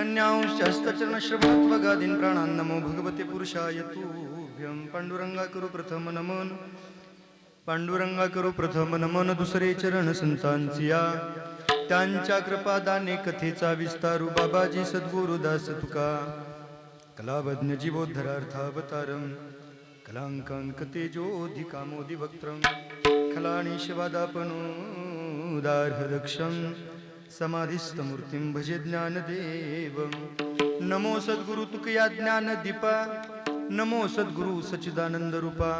अनन्यांश हस्तचरण श्रवणत्वगादीन प्राणान् नमो भगवते पुरुषाय तुभ्यं पांडुरंगा करू प्रथम नमन पांडुरंगा करू प्रथम नमन दुसरे चरण संतांचिया त्यांच्या कृपादाने कथेचा विस्तारू बाबाजी सद्गुरुदास तुका कलावज्ञ जीवोद्धरार्थावतारम कलांकांक तेजोधिकामोदि वक्त्रम खलानिशवादापनोदार्हदक्षं समाधिस्थमूर्तिं भजे ज्ञानदेवं नमो सद्गुरु तुकया ज्ञानदीपा नमो सद्गुरु सच्चिदानंद रूपा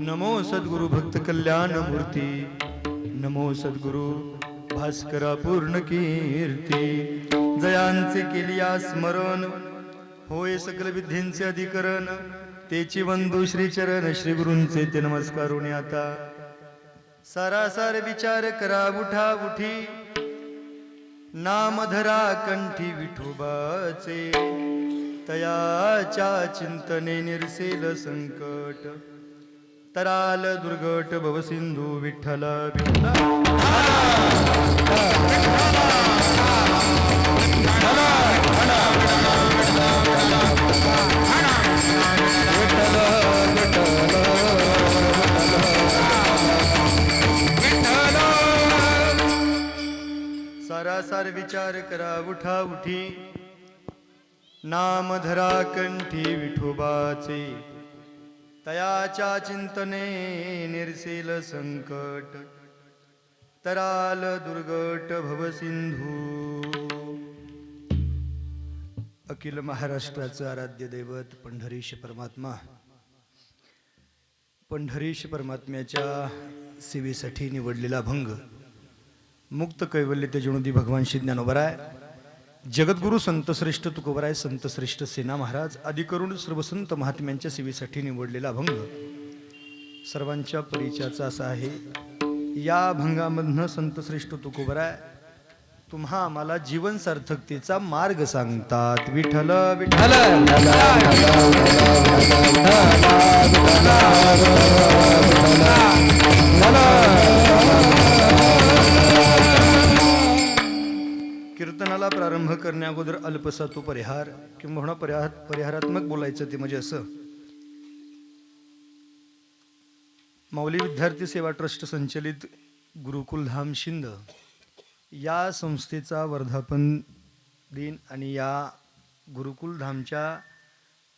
नमो सद्गुरु भक्त कल्याण मूर्ती नमो सद्गुरु भास्करा पूर्ण कीर्ती जयांचे केलिया स्मरण होय सकल विद्येंचे अधिकरण तेची वंदू श्रीचरण श्री गुरूंचे ते नमस्कारून आता सारासार विचार करा उठा उठी नामधरा कंठी विठोबाचे तयाच्या चिंतने निरसेल संकट तराल दुर्गट भवसिंधू विठ्ठला विठ्ठला सारासार विचार करा उठा उठी नामधरा कंठी विठोबाचे तयाच्या चिंतने निरसेल संकट तराल दुर्गट भवसिंधू. अखिल महाराष्ट्राचं आराध्य दैवत पंढरीश परमात्मा पंढरीश परमात्म्याच्या सेवेसाठी निवडलेला भंग मुक्त कैवल्य तेजोनिधी भगवान श्री ज्ञानोबराय जगद्गुरु संतश्रेष्ठ तुकोबराय संतश्रेष्ठ सेना महाराज आदी करून सर्व संत महात्म्यांच्या सेवेसाठी निवडलेला भंग सर्वांच्या परिचयाचा असा आहे. या भंगामधनं संतश्रेष्ठ तुकोबराय तुम्हा आम्हाला जीवन सार्थकतेचा मार्ग सांगतात. विठ्ठल विठ्ठल कीर्तनाला प्रारंभ करण्या अगोदर अल्पसा तो परिहार किंवा परिहारात्मक बोलायचं ते म्हणजे असं. माऊली विद्यार्थी सेवा ट्रस्ट संचलित गुरुकुलधाम शिंद या संस्थेचा वर्धापन दिन आणि या गुरुकुलधामच्या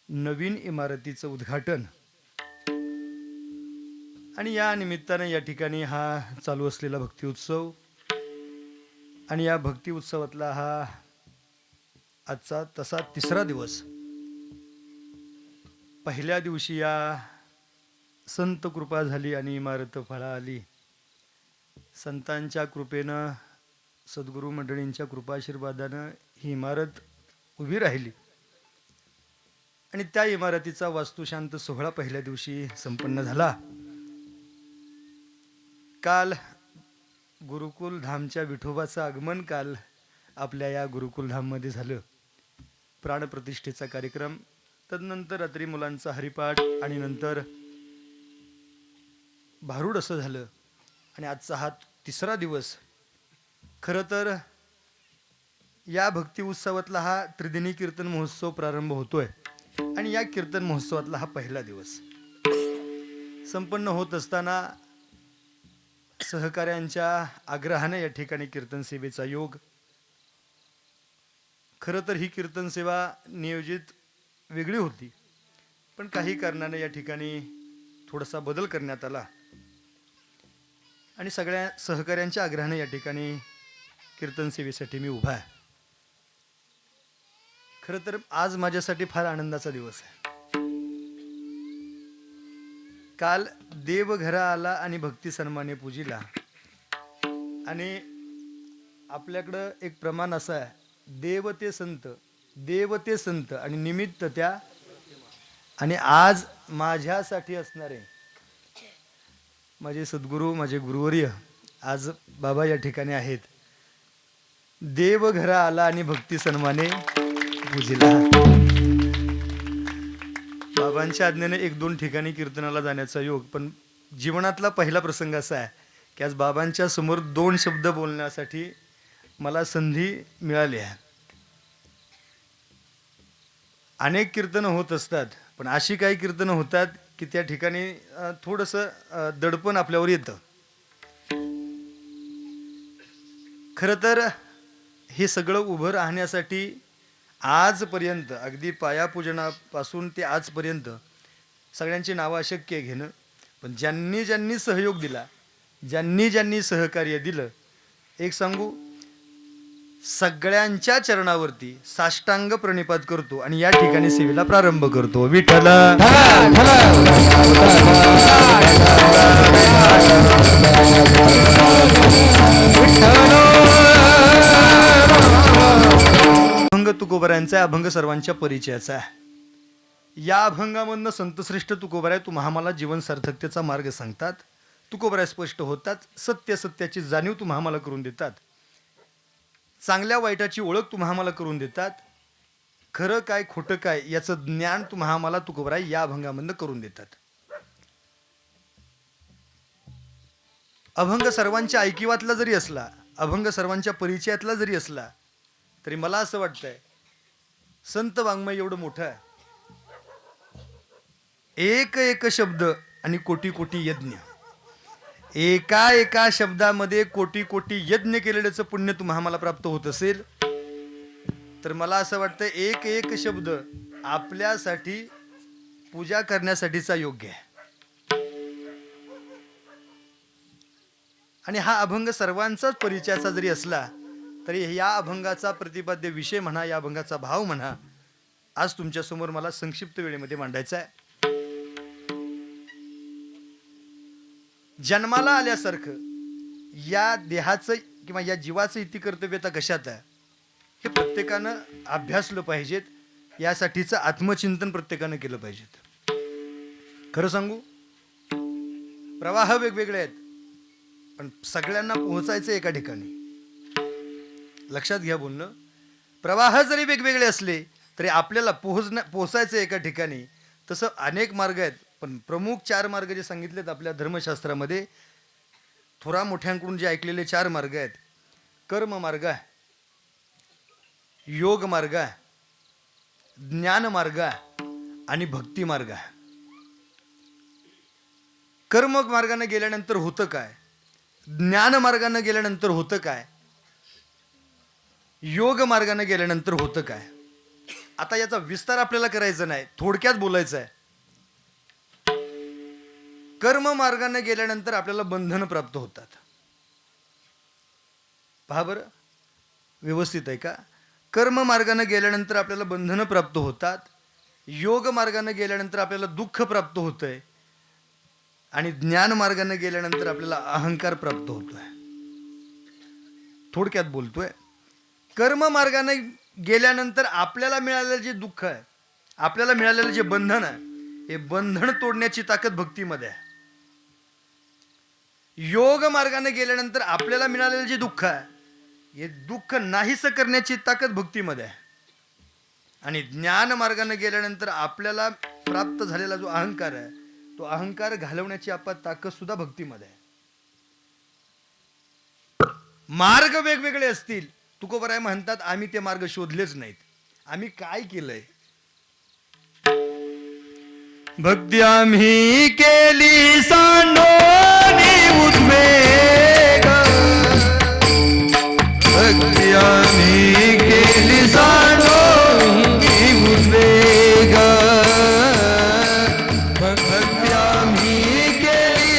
नवीन इमारतीचं उद्घाटन आणि या निमित्ताने या ठिकाणी हा चालू असलेला भक्ती उत्सव आणि या भक्ती उत्सवातला हा आजचा तसा तिसरा दिवस. पहिल्या दिवशी या संत कृपा झाली आणि इमारत फळा आली. संतांच्या कृपेनं सद्गुरू मंडळींच्या कृपाशीर्वादानं ही इमारत उभी राहिली आणि त्या इमारतीचा वास्तुशांत सोहळा पहिल्या दिवशी संपन्न झाला. काल गुरुकुलधामच्या विठोबाचं आगमन काल आपल्या या गुरुकुलधाममध्ये झालं. प्राणप्रतिष्ठेचा कार्यक्रम, तदनंतर रात्री मुलांचा हरिपाठ आणि नंतर भारूड असं झालं. आणि आजचा हा तिसरा दिवस. खरं तर या भक्ती उत्सवातला हा त्रिदिनी कीर्तन महोत्सव प्रारंभ होतोय आणि या कीर्तन महोत्सवातला हा पहिला दिवस संपन्न होत असताना सहकाऱ्यांच्या आग्रहाने या ठिकाणी कीर्तन सेवेचा योग. खरं तर ही कीर्तन सेवा नियोजित वेगळी होती, पण काही कारणाने या ठिकाणी थोडासा बदल करण्यात आला आणि सगळ्या सहकाऱ्यांच्या आग्रहाने या ठिकाणी कीर्तन सेवेसाठी मी उभा आहे. खरं तर आज माझ्यासाठी फार आनंदाचा दिवस आहे. काल देव घरा आला आणि भक्ती सन्माने पूजिला. आणि आपल्याकडं एक प्रमाण असं आहे, देव ते संत आणि निमित्त त्या. आणि आज माझ्यासाठी असणारे माझे सद्गुरू माझे गुरुवर्य आज बाबा या ठिकाणी आहेत. देव घरा आला आणि भक्ती सन्माने पूजिला. बाबांच्या आज्ञेने 1-2 ठिकाणी कीर्तनाला जाण्याचा योग, पण जीवनातला पहिला प्रसंग असा आहे की आज बाबांच्या समोर 2 शब्द बोलण्यासाठी मला संधी मिळाली आहे. अनेक कीर्तनं होत असतात, पण अशी काही कीर्तनं होतात की त्या ठिकाणी थोडंसं दडपण आपल्यावर येतं. खरं तर हे सगळं उभं राहण्यासाठी आजपर्यंत अगदी पायापूजनापासून ते आजपर्यंत सगळ्यांची नावं अशक्य आहे घेणं, पण ज्यांनी ज्यांनी सहयोग दिला, ज्यांनी ज्यांनी सहकार्य दिलं, एक सांगू, सगळ्यांच्या चरणावरती साष्टांग प्रणिपात करतो आणि या ठिकाणी सेवेला प्रारंभ करतो. विठ्ठल अभंग तुकोबरायांचा, अभंग सर्वांच्या परिचयाचा आहे. या अभंगामधनं संतश्रेष्ठ तुकोबराय तुम्हा आम्हाला जीवन सार्थकतेचा मार्ग सांगतात. तुकोबराय स्पष्ट होतात, सत्य सत्याची जाणीव तुम्हा आम्हाला करून देतात, चांगल्या वाईटाची ओळख तुम्हा आम्हाला करून देतात, खरं काय खोटं काय याचं ज्ञान तुम्हा आम्हाला तुकोबराय या अभंगामधनं करून देतात. अभंग सर्वांच्या ऐकिवातला जरी असला, अभंग सर्वांच्या परिचयातला जरी असला, तरी मला असं वाटतंय संत वाङ्मय एवढं मोठं आहे. एक एक शब्द आणि कोटी कोटी यज्ञ, एका एका शब्दामध्ये कोटी कोटी यज्ञ केलेल्याचं पुण्य तुम्हा आम्हाला प्राप्त होत असेल, तर मला असं वाटतं एक एक शब्द आपल्यासाठी पूजा करण्यासाठीचा योग्य आहे. आणि हा अभंग सर्वांचाच परिचयाचा जरी असला तरी या अभंगाचा प्रतिपाद्य विषय म्हणा, या अभंगाचा भाव म्हणा, आज तुमच्या समोर मला संक्षिप्त वेळेमध्ये मांडायचा आहे. जन्माला आल्यासारखं या देहाचं किंवा या जीवाचं इति कर्तव्यता कशात आहे हे प्रत्येकानं अभ्यासलं पाहिजेत. यासाठीचं आत्मचिंतन प्रत्येकानं केलं पाहिजेत. खरं सांगू, प्रवाह वेगवेगळे आहेत, पण सगळ्यांना पोहोचायचं एका ठिकाणी. लक्षात घ्या बोलणं, प्रवाह जरी वेगवेगळे असले तरी आपल्याला पोहोचायचं एका ठिकाणी. तसं अनेक मार्ग आहेत, पण प्रमुख 4 मार्ग जे सांगितलेत आपल्या धर्मशास्त्रामध्ये, थोरा मोठ्यांकडून जे ऐकलेले 4 मार्ग आहेत, कर्म मार्ग आहे, योग मार्ग आहे, ज्ञान मार्ग आहे आणि भक्ती मार्ग आहे. कर्म मार्गाने गेल्यानंतर होतं काय, ज्ञान मार्गाने गेल्यानंतर होतं काय, योग मार्गाने गेल्यानंतर होतं काय. आता याचा विस्तार आपल्याला करायचा नाही, थोडक्यात बोलायचं आहे. कर्म मार्गाने गेल्यानंतर आपल्याला बंधन प्राप्त होतात. पहा बरं, व्यवस्थित आहे का? कर्म मार्गाने गेल्यानंतर आपल्याला बंधनं प्राप्त होतात, योग मार्गाने गेल्यानंतर आपल्याला दुःख प्राप्त होतंय आणि ज्ञान मार्गाने गेल्यानंतर आपल्याला अहंकार प्राप्त होतोय. थोडक्यात बोलतोय, कर्म मार्गाने गेल्यानंतर आपल्याला मिळालेलं जे दुःख आहे, आपल्याला मिळालेलं जे बंधन आहे, हे बंधन तोडण्याची ताकद भक्तीमध्ये आहे. योग मार्गाने गेल्यानंतर आपल्याला मिळालेलं जे दुःख आहे, हे दुःख नाहीस करण्याची ताकद भक्तीमध्ये आहे. आणि ज्ञान मार्गाने गेल्यानंतर आपल्याला प्राप्त झालेला जो अहंकार आहे, तो अहंकार घालवण्याची ताकद सुद्धा भक्तीमध्ये आहे. मार्ग वेगवेगळे असतील, तुकोबराय म्हणतात आम्ही ते मार्ग शोधलेच नाहीत. आम्ही काय केलंय? भक्ती आम्ही केली सांडोनी उद्वेग, भक्ती आम्ही केली सांडोनी उद्वेग, भक्ती आम्ही केली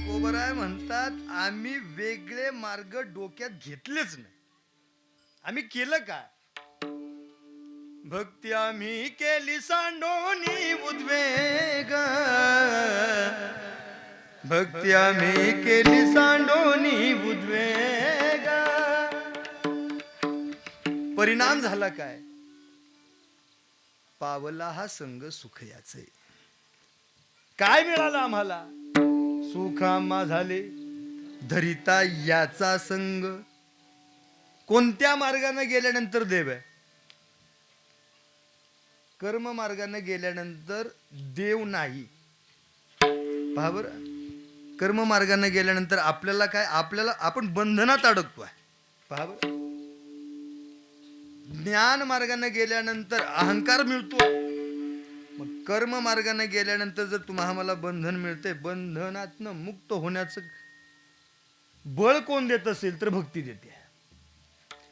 कोबराय म्हणतात आम्ही वेगळे मार्ग डोक्यात घेतलेच नाही. आम्ही केलं काय? भक्ती आम्ही केली सांडोनी उद्वेग, भक्ती आम्ही केली सांडोनी उद्वेग. परिणाम झाला काय? पावला हा संग सुख याचे. काय मिळालं आम्हाला? सुख आम्हा झाले धरिता याचा संग. कोणत्या मार्गाने गेल्यानंतर देव आहे? कर्म मार्गाने गेल्यानंतर देव नाही. पहा बरं, कर्म मार्गाने गेल्यानंतर आपल्याला काय? आपल्याला आपण बंधनात अडकतोय. पहा बरं, ज्ञान मार्गाने गेल्यानंतर अहंकार मिळतो. मग कर्म मार्गाने गेल्यानंतर जर तुम्हाला मला बंधन मिळते, बंधनातनं मुक्त होण्याचं बळ कोण देत असेल तर भक्ती देते.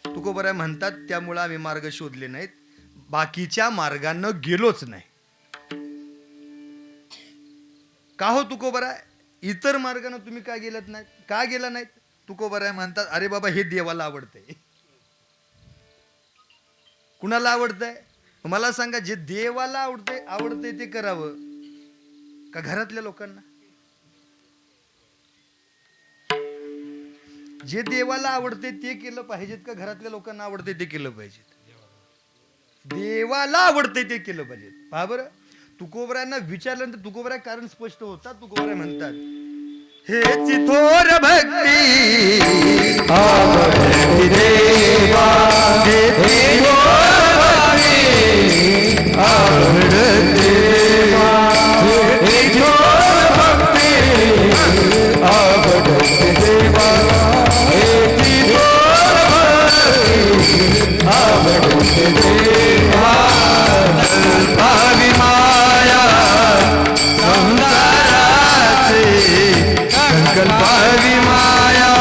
तुकोबराय म्हणतात त्यामुळे आम्ही मार्ग शोधले नाहीत, बाकीच्या मार्गानं गेलोच नाही. का हो तुकोबराय? इतर मार्गानं तुम्ही का गेलात नाहीत? का गेला नाहीत? तुकोबराय म्हणतात अरे बाबा हे देवाला आवडतंय. कुणाला आवडतंय? मला सांगा, जे देवाला आवडतंय ते करावं का घरातल्या लोकांना? जे देवाला आवडते ते केलं पाहिजेत का घरातल्या लोकांना आवडते ते केलं पाहिजेत? देवाला आवडते ते केलं पाहिजे. पहा बरं, तुकोबरायांना विचारल्यानंतर तुकोबराय कारण स्पष्ट होतात. तुकोबराय म्हणतात हे चिथोर भक्ती आवडती देवा, हे चिथोर भक्ती आवडती देवा, हे चिथोर भक्ती आवडती देवा, हे चिथोर भक्ती आवडती देवा. भावी माया संसाराचे संकल्पावी माया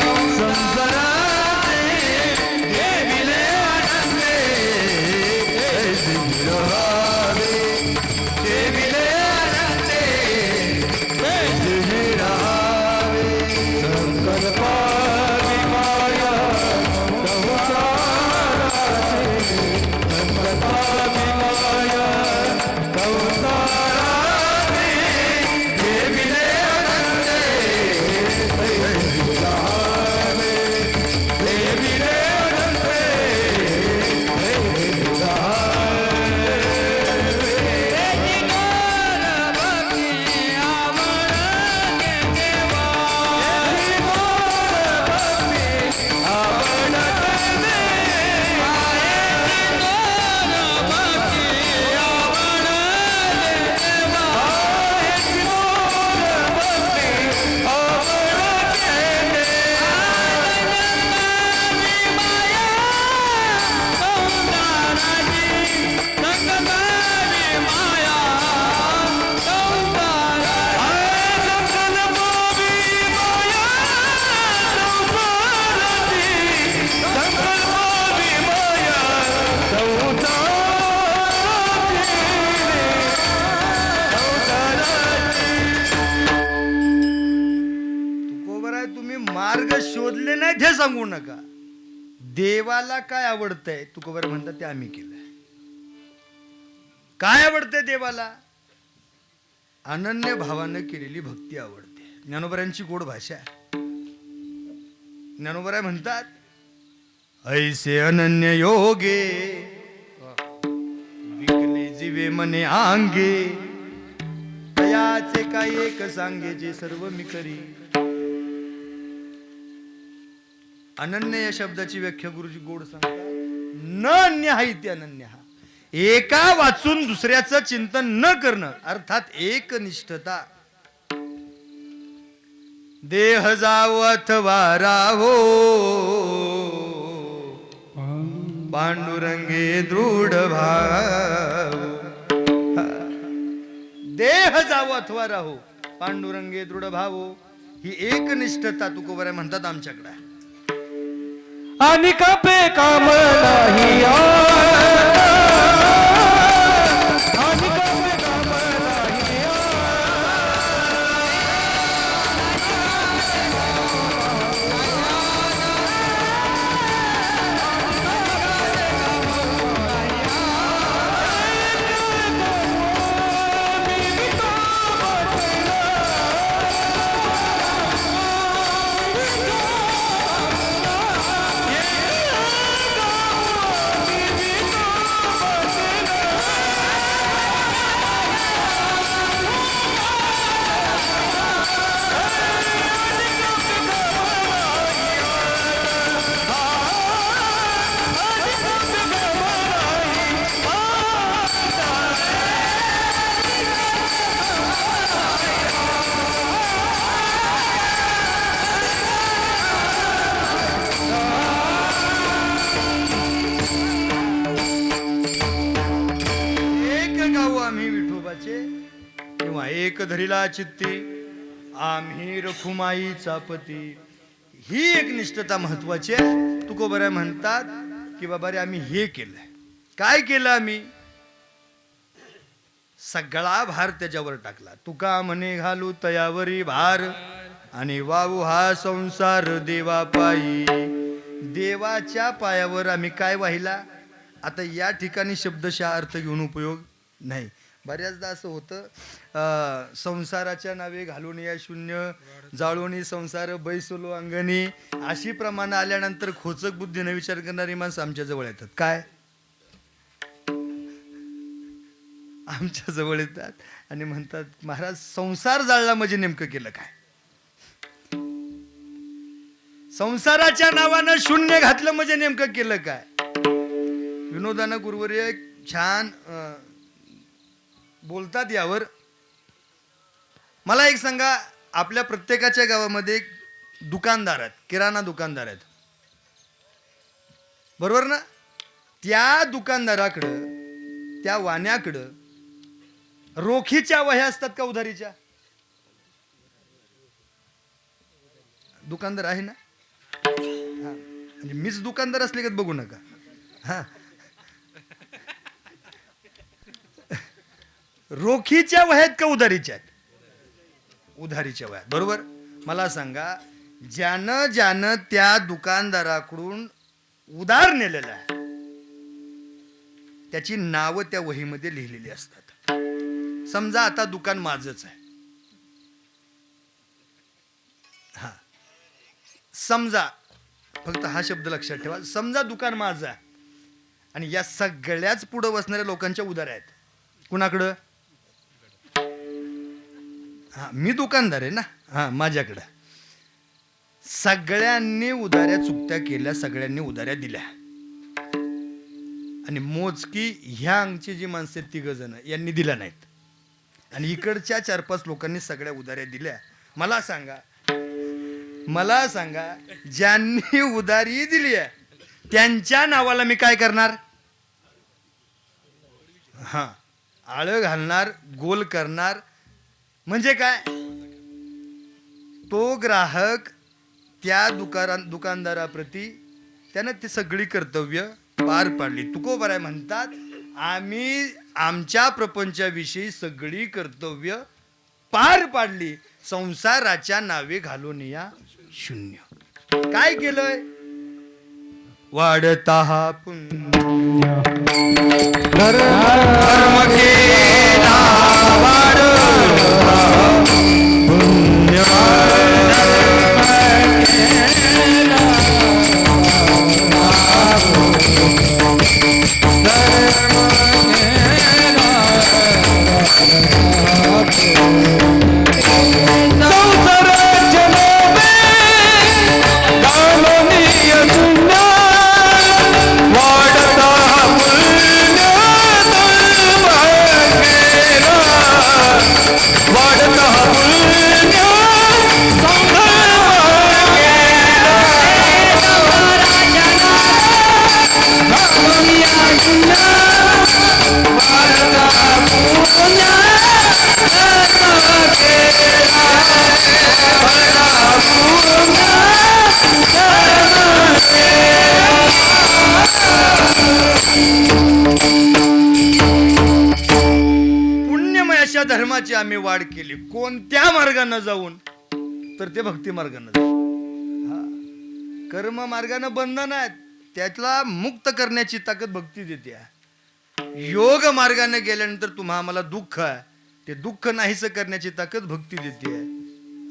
संसाराचे देविले आनंदे ऐसे मिळावे, देविले आनंदे ऐसे मिळावे. संकल्पावी माया शोधले नाहीत हे सांगू नका. देवाला काय आवडतंय तुकोबार म्हणतात ते आम्ही केलंय. काय आवडतंय देवाला? अनन्य भावानं केलेली भक्ती आवडते. ज्ञानोबरांची गोड भाषा. ज्ञानोबराय म्हणतात ऐसे अनन्य योगे विकले जीवे मने आंगे, तयाचे काय एक सांगे जे सर्व मी करी. अनन्य या शब्दाची व्याख्या गुरुजी गोड सांगतात. न अन्य हा इथे अनन्य हा. एका वाचून दुसऱ्याचं चिंतन न करणं अर्थात एकनिष्ठता. देह जावो अथवा राहो पांडुरंगे दृढ भाव. देह जावो अथवा राहो पांडुरंगे दृढ भावो, ही एक निष्ठता तुकोबरा म्हणतात आमच्याकडे. आणि कापे काम नाही आणि कापे काम नाही. किंवा एक धरिला चित्ती आम्ही रखुमाईचा पती, ही एक निष्ठता महत्वाची आहे. तुकोबरा म्हणतात की बाबा रे आम्ही हे केलंय. काय केलं आम्ही? सगळा भार त्याच्यावर टाकला. तुका म्हणे घालू तयावरी भार आणि वाहू हा संसार देवा पायी. देवाच्या पायावर आम्ही काय वाहिला? आता या ठिकाणी शब्दशः अर्थ घेऊन उपयोग नाही. बऱ्याचदा असं होतं, संसाराच्या नावे घालून या शून्य जाळून संसार बैसलो अंगणी, अशी प्रमाण आल्यानंतर खोचक बुद्धीने विचार करणारी माणसं आमच्या जवळ येतात. काय आमच्या जवळ येतात आणि म्हणतात महाराज संसार जाळला म्हणजे नेमकं केलं काय? संसाराच्या नावानं शून्य घातलं म्हणजे नेमकं केलं काय? विनोदानं गुरुवर्य छान बोलतात यावर. मला एक सांगा, आपल्या प्रत्येकाच्या गावामध्ये एक दुकानदार आहेत, किराणा दुकानदार आहेत, बरोबर ना? त्या दुकानदाराकडं, त्या वाण्याकडं रोखीच्या वह्या असतात का उधारीच्या? दुकानदार आहे ना? म्हणजे मीच दुकानदार असले का बघू नका. हा, रोखीच्या वह्यात का उधारीच्या आहेत? उधारीच्या वह्यात, बरोबर. मला सांगा, ज्यानं त्या दुकानदाराकडून उधार नेलेला आहे त्याची नावं त्या वहीमध्ये लिहिलेली असतात. समजा आता दुकान माझंच आहे, हा, समजा, फक्त हा शब्द लक्षात ठेवा, समजा दुकान माझं आहे आणि या सगळ्याच पुढं बसणाऱ्या लोकांच्या उधार आहेत. कुणाकडं? हा, मी दुकानदार आहे ना, हा, माझ्याकडं सगळ्यांनी उधाऱ्या चुकत्या केल्या, सगळ्यांनी उधाऱ्या दिल्या आणि मोजकी ह्या अंगची जी माणसं आहेत 3 जण यांनी दिल्या नाहीत आणि इकडच्या 4-5 लोकांनी सगळ्या उधाऱ्या दिल्या. मला सांगा, ज्यांनी उधारी दिली आहे त्यांच्या नावाला मी काय करणार? हा, आळं घालणार, गोल करणार. म्हणजे काय? तो ग्राहक त्या दुकानदाराप्रती त्यानं ती सगळी कर्तव्य पार पाडली. तुकोबराय म्हणतात आम्ही आमच्या प्रपंचाविषयी सगळी कर्तव्य पार पाडली, संसाराच्या नावे घालून या शून्य. काय केलंय? वाढता हा पुण्य कर्म केला, वाढता पुण्य मार्गाची आम्ही वाढ केली. कोणत्या मार्गानं जाऊन? तर ते भक्ती मार्गानं जाऊन. हा, कर्म मार्गानं बंधन आहेत, त्यातला मुक्त करण्याची ताकद भक्ती देते. योग मार्गाने गेल्यानंतर तुम्हा आम्हाला दुःख आहे, ते दुःख नाहीसं करण्याची ताकद भक्ती देते.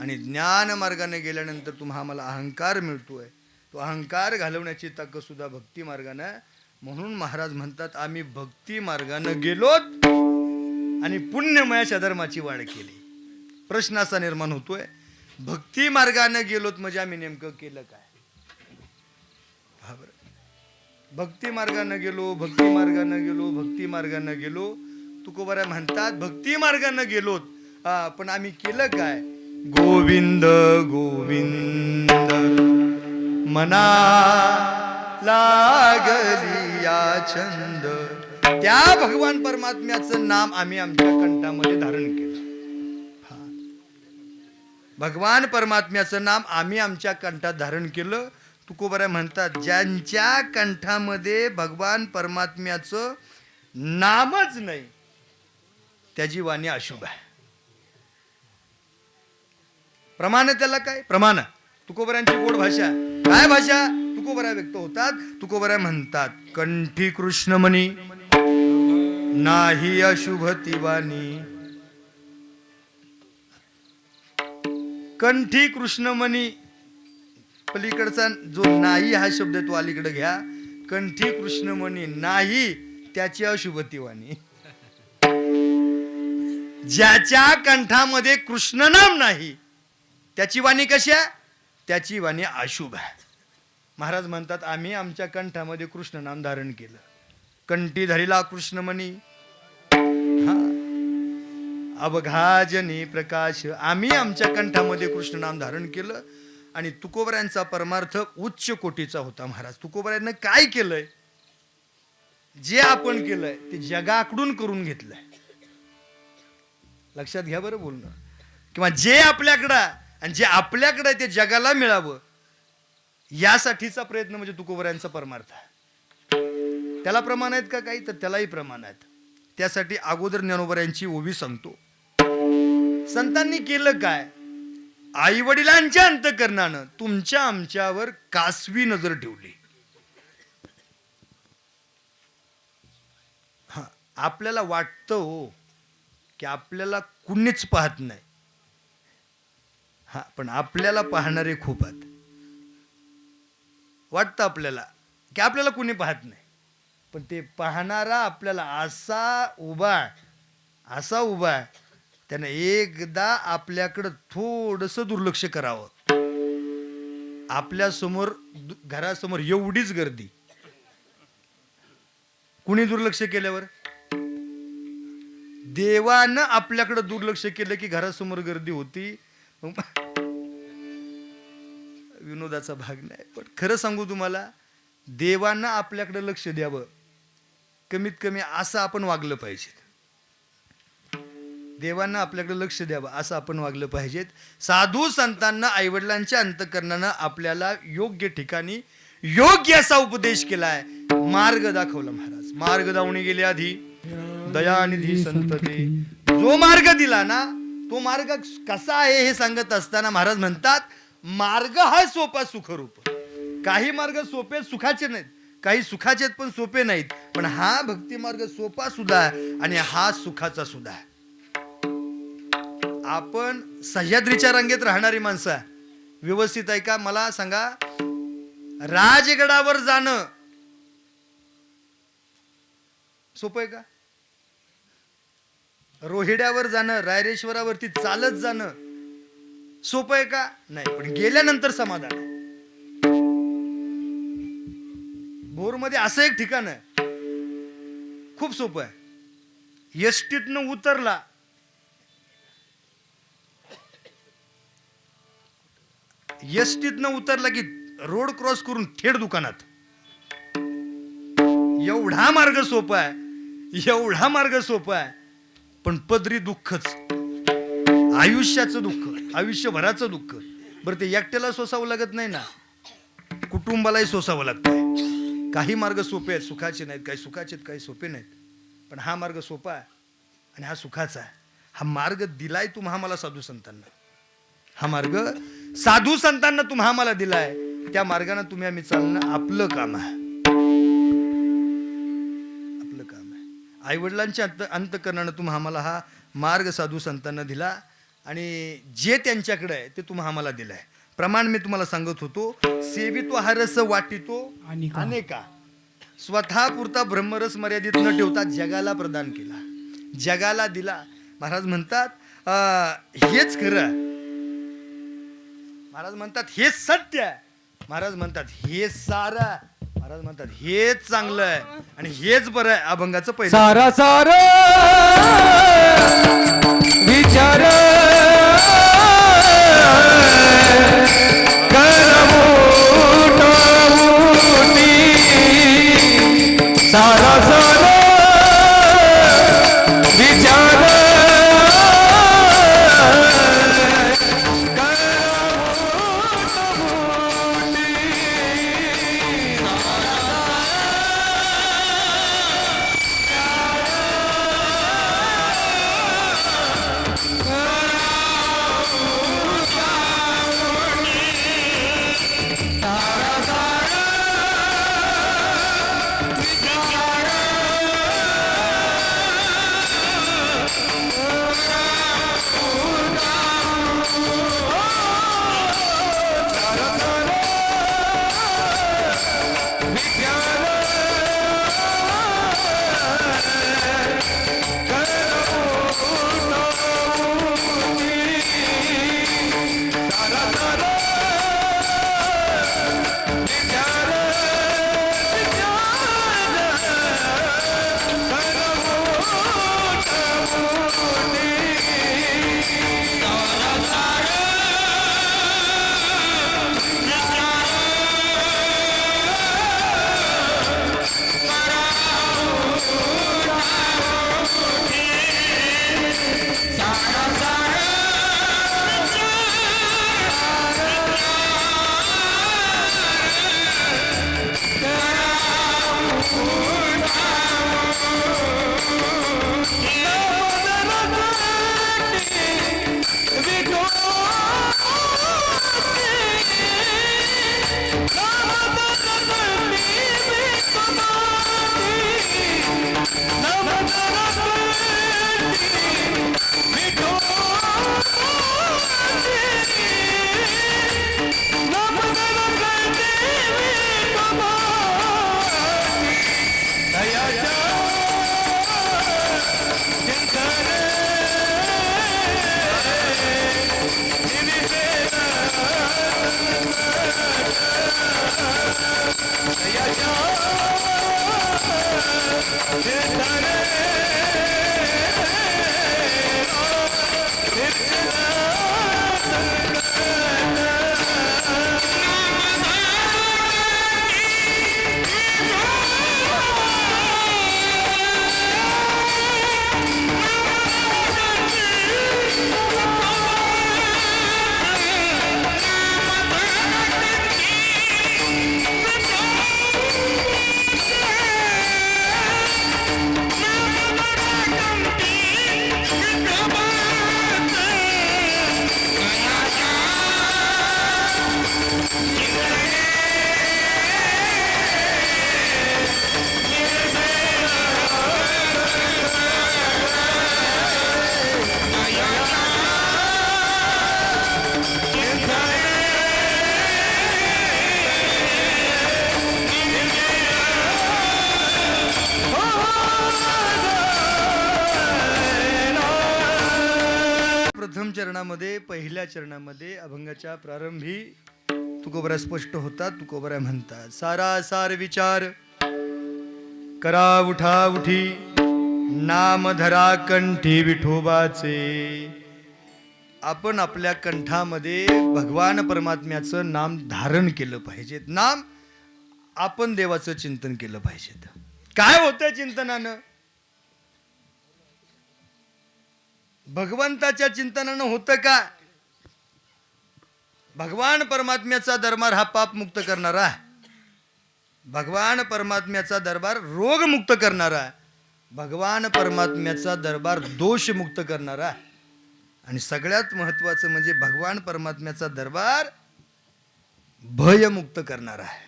आणि ज्ञान मार्गाने गेल्यानंतर तुम्हा आम्हाला अहंकार मिळतोय, तो अहंकार घालवण्याची ताकद सुद्धा भक्ती मार्गानं. म्हणून महाराज म्हणतात आम्ही भक्ती मार्गानं गेलोत आणि पुण्यमयाच्या धर्माची वाढ केली. प्रश्न असा निर्माण होतोय, भक्ती मार्गानं गेलोत म्हणजे आम्ही नेमकं केलं काय? भक्ती मार्गानं गेलो, भक्ती मार्गानं गेलो, भक्ती मार्गानं गेलो. तुकोबारा म्हणतात भक्ती मार्गानं गेलोत, पण आम्ही केलं काय? गोविंद गोविंद मना लागली या छंद. त्या भगवान परमात्म्याचं नाम आम्ही आमच्या कंठामध्ये धारण केलं. भगवान परमात्म्याचं नाम आम्ही आमच्या कंठात धारण केलं. तुकोबारा म्हणतात ज्यांच्या कंठामध्ये भगवान परमात्म्याचं नामच नाही त्याची वाणी अशुभ आहे. प्रमाण त्याला काय? प्रमाण तुकोबऱ्यांची गोड भाषा. काय भाषा? तुकोबरा व्यक्त होतात. तुकोबरा म्हणतात कंठी कृष्णमणी नाही अशुभ ती वाणी. कंठी कृष्णमणी, पलीकडचा जो नाही हा शब्द तो अलीकडे घ्या. कंठी कृष्णमणी नाही त्याची अशुभती वाणी. ज्याच्या कंठामध्ये कृष्ण नाम नाही त्याची वाणी कशी आहे? त्याची वाणी अशुभ आहे. महाराज म्हणतात आम्ही आमच्या कंठामध्ये कृष्ण नाम धारण केलं. कंठी धरिला कृष्णमणी, हा अवघाजनी प्रकाश. आम्ही आमच्या कंठामध्ये कृष्ण नाम धारण केलं. आणि तुकोबऱ्यांचा परमार्थ उच्च कोटीचा होता. महाराज तुकोबऱ्यांना काय केलंय? जे आपण केलंय ते जगाकडून करून घेतलंय. लक्षात घ्या बरं बोलणं. किंवा जे आपल्याकडं आणि जे आपल्याकडं ते जगाला मिळावं यासाठीचा प्रयत्न म्हणजे तुकोबऱ्यांचा परमार्थ आहे. त्याला प्रमाण आहेत का काही? तर त्यालाही प्रमाण आहेत. त्यासाठी अगोदर ज्ञानोबऱ्यांची ओवी सांगतो. संतांनी केलं काय? आई वडिलांच्या अंतकरणानं तुमच्या आमच्यावर कासवी नजर ठेवली. हा, आपल्याला वाटतं हो की आपल्याला कुणीच पाहत नाही. हा, पण आपल्याला पाहणारे खूप आहेत. वाटतं आपल्याला की आपल्याला कुणी पाहत नाही, पण ते पाहणारा आपल्याला असा उभा आहे, त्यानं एकदा आपल्याकडं थोडंसं दुर्लक्ष करावं. आपल्या समोर घरासमोर एवढीच गर्दी, कुणी दुर्लक्ष केल्यावर? देवानं आपल्याकडं दुर्लक्ष केलं की घरासमोर गर्दी होती. विनोदाचा भाग नाही, पण खरं सांगू तुम्हाला, देवानं आपल्याकडे लक्ष द्यावं, कमीत कमी असं आपण वागलं पाहिजे. देवांना आपल्याकडे लक्ष द्यावं असं आपण वागलं पाहिजेत. साधू संतांना आईवडिलांच्या अंतकरणानं आपल्याला योग्य ठिकाणी योग्य असा उपदेश केलाय, मार्ग दाखवला. महाराज मार्ग दावणी गेले आधी दयानिधी संत ते. जो मार्ग दिला ना तो मार्ग कसा आहे हे सांगत असताना महाराज म्हणतात मार्ग हा सोपा सुखरूप. काही मार्ग सोपे सुखाचे नाहीत, काही सुखाचे पण सोपे नाहीत, पण हा भक्ती मार्ग सोपा सुद्धा आहे आणि हा सुखाचा सुद्धा आहे. आपण सह्याद्रीच्या रांगेत राहणारी माणसं आहे, व्यवस्थित आहे का? मला सांगा, राजगडावर जाणं सोपं आहे का? रोहिड्यावर जाणं, रायरेश्वरावरती चालत जाणं सोपं आहे का? नाही, पण गेल्यानंतर समाधान आहे. भोरमध्ये असं एक ठिकाण आहे खूप सोपं आहे. एसटीतनं उतरला, एसटीतनं उतरला की रोड क्रॉस करून थेट दुकानात. एवढा मार्ग सोपा आहे, एवढा मार्ग सोपा आहे, पण पदरी दुःखच, आयुष्याचं दुःख, आयुष्यभराचं दुःख. बरं ते एकट्याला सोसावं लागत नाही ना, कुटुंबालाही सोसावं लागतं. काही मार्ग सोपे आहेत, सुखाचे नाहीत, काही सुखाचे आहेत, काही सोपे नाहीत, पण हा मार्ग सोपा आहे आणि हा सुखाचा आहे. हा मार्ग दिलाय तुम्हा मला साधू संतांना. हा मार्ग साधू संतांना तुम्हा मला दिलाय. त्या मार्गाने तुम्ही आम्ही चालणं आपलं काम आहे. आपलं काम आहे. आई वडिलांच्या अंतकरणानं तुम्हा आम्हाला हा मार्ग साधू संतांना दिला आणि जे त्यांच्याकडे आहे ते तुम्हा आम्हाला दिलंय. प्रमाण मी तुम्हाला सांगत होतो. सेवितो हा रस वाटितो अनेका. स्वतः पुरता ब्रह्मरस मर्यादित न ठेवता जगाला प्रदान केला, जगाला दिला. महाराज म्हणतात हेच खरं. महाराज म्हणतात हे सत्य आहे. महाराज म्हणतात हे सारं. महाराज म्हणतात हेच चांगलं आहे आणि हेच बरं आहे. अभंगाचं पहिलं सारा सार विचार सारा सार विचार प्रथम चरणामध्ये पहिल्या चरणामध्ये अभंगाच्या प्रारंभी तुकोबरा स्पष्ट होता. तुकोबरा म्हणतात सारा सार विचार करा उठा उठी नाम धरा कंठी विठोबाचे. आपण आपल्या कंठामध्ये भगवान परमात्म्याचं नाम धारण केलं पाहिजे. नाम आपण देवाचं चिंतन केलं पाहिजे. काय होतं चिंतनानं? भगवंताच्या चिंतनानं होतं का? भगवान परमात्म्याचा दरबार हा पाप मुक्त करणारा आहे. भगवान परमात्म्याचा दरबार रोग मुक्त करणारा आहे. भगवान परमात्म्याचा दरबार दोषमुक्त करणारा आणि सगळ्यात महत्वाचं म्हणजे भगवान परमात्म्याचा दरबार भयमुक्त करणारा आहे.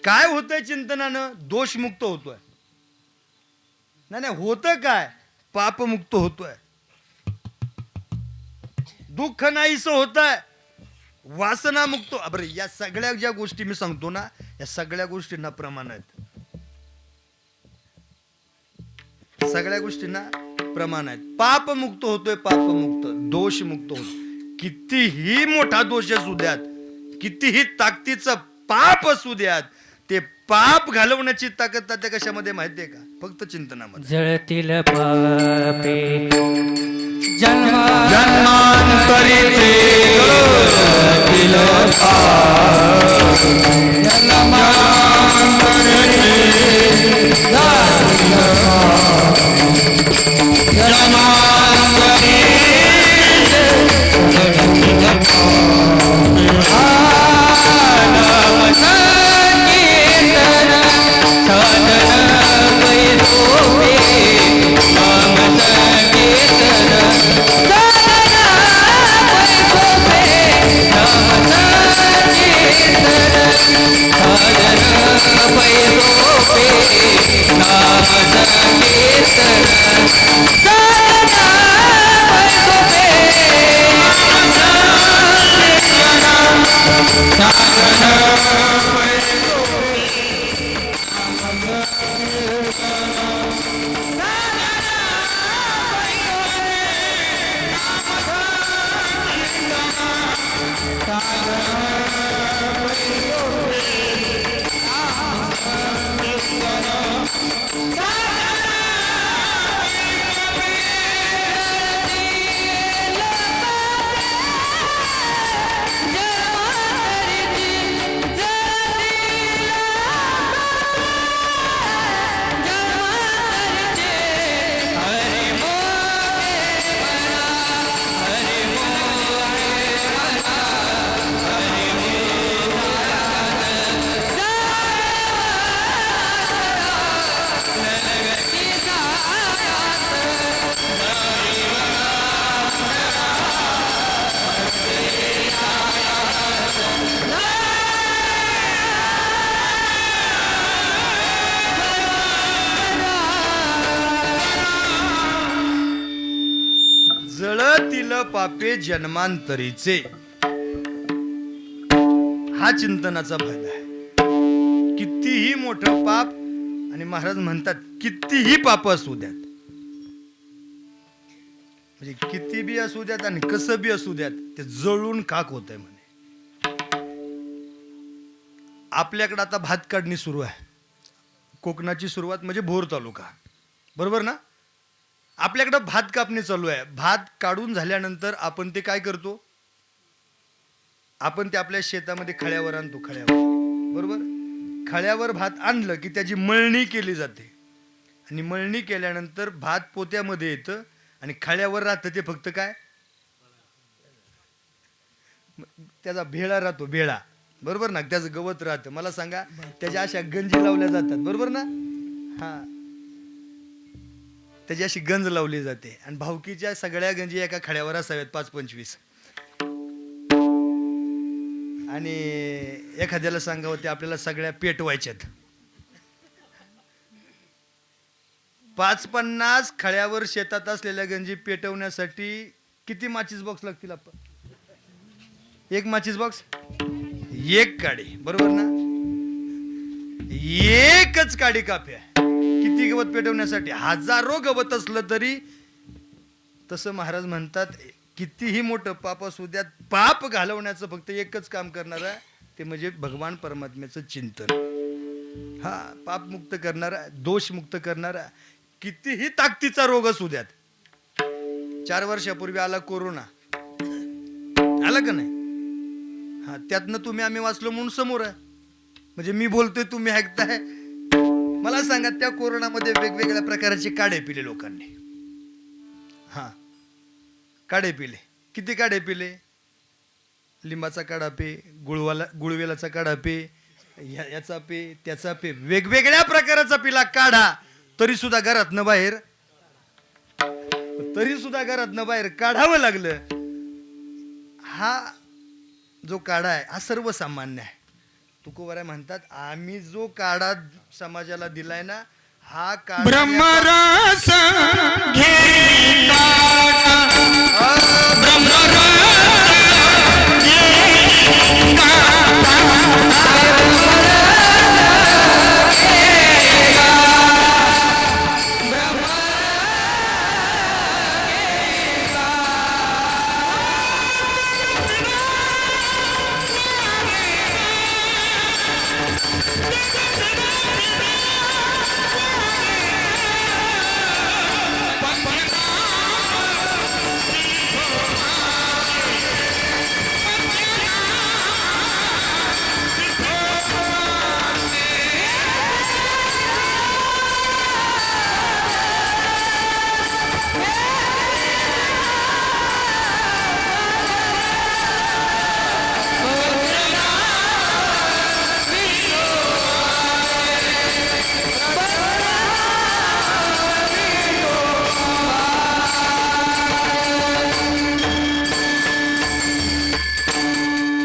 काय होतंय चिंतनानं? दोषमुक्त होतोय. नाही होतं काय? पापमुक्त होतोय. दुःख नाहीसं होत आहे. वासना मुक्त. बरं, या सगळ्या ज्या गोष्टी मी सांगतो ना, या सगळ्या गोष्टींना प्रमाण आहेत. सगळ्या गोष्टींना प्रमाण आहेत. पाप मुक्त होतोय, पापमुक्त, दोष मुक्त होतो. कितीही मोठा दोष असू द्यात, कितीही ताकदीचं पाप असू द्यात, ते पाप घालवण्याची ताकद त्या कशामध्ये माहितीये का? फक्त चिंतनामध्ये. जळतील पापे जन्मांतरीचे जळतील पाप, जन्मांतरीचे जळतील पाप, जन्मांतरीचे जळतील पाप. नाम संकीर्तन साधन वैभवे, नाम संकीर्तन साधन वैभवे, नाम संकीर्तन साधन वैभवे, नाम संकीर्तन साधन वैभवे, जळतील पापे जन्मांतरीचे. हा चिंतनाचा फायदा आहे. कितीही मोठं पाप, आणि महाराज म्हणतात कितीही पाप असू द्यात, म्हणजे किती बी असू द्यात आणि कसं बी असू द्यात, ते जळून खाक होतंय म्हणे. आपल्याकडे आता भात काढणी सुरू आहे. कोकणाची सुरुवात म्हणजे भोर तालुका, बरोबर ना? आपल्याकडे भात कापणी चालू आहे. भात काढून झाल्यानंतर आपण ते काय करतो? आपण ते आपल्या शेतामध्ये खळ्यावर आणतो. खळ्यावर, बरोबर? खळ्यावर भात आणलं की त्याची मळणी केली जाते, आणि मळणी केल्यानंतर भात पोत्यामध्ये येतं आणि खळ्यावर राहतं ते फक्त काय? त्याचा भेळा राहतो, भेळा, बरोबर ना? त्याचं गवत राहतं. मला सांगा, त्याच्या अशा गंजी लावल्या जातात, बरोबर ना? हा, त्याची अशी गंज लावली जाते, आणि भावकीच्या सगळ्या गंजी एका खड्यावर असाव्यात 5-25. आणि एखाद्याला सांगावं ते आपल्याला सगळ्या पेटवायच्यात. 5-50 खळ्यावर शेतात असलेल्या गंजी पेटवण्यासाठी किती माचीस बॉक्स लागतील? आपण एक माचीस बॉक्स, एक काडी, बरोबर ना? एकच काडी काफी आहे. किती गवत पेटवण्यासाठी? हजारो गवत असलं तरी. तसं महाराज म्हणतात, कितीही मोठं पाप असू द्यात, पाप घालवण्याचं फक्त एकच काम करणार आहे, ते म्हणजे भगवान परमात्म्याचं चिंतन. हा, पाप मुक्त करणारा, दोष मुक्त करणारा. कितीही ताकदीचा रोग असू द्यात. 4 वर्षापूर्वी आला कोरोना, आला का नाही? हा, त्यातनं तुम्ही आम्ही वाचलो म्हणून समोर आहे. म्हणजे मी बोलतोय, तुम्ही ऐकताय. मला सांगा, त्या कोरोनामध्ये वेगवेगळ्या प्रकारचे काढे पिले लोकांनी. हा, काढे पिले. किती काढे पिले? लिंबाचा काढा पे, गुळवेलाचा काढा पे, याचा पे त्याचा पे वेगवेगळ्या प्रकाराचा पिला काढा तरी सुद्धा घरात न बाहेर काढावं लागलं. हा जो काढा आहे हा सर्वसामान्य आहे. तुकोबाराय म्हणतात आम्ही जो काढा समाजाला दिलाय ना हा काढा ब्रह्मरस घेता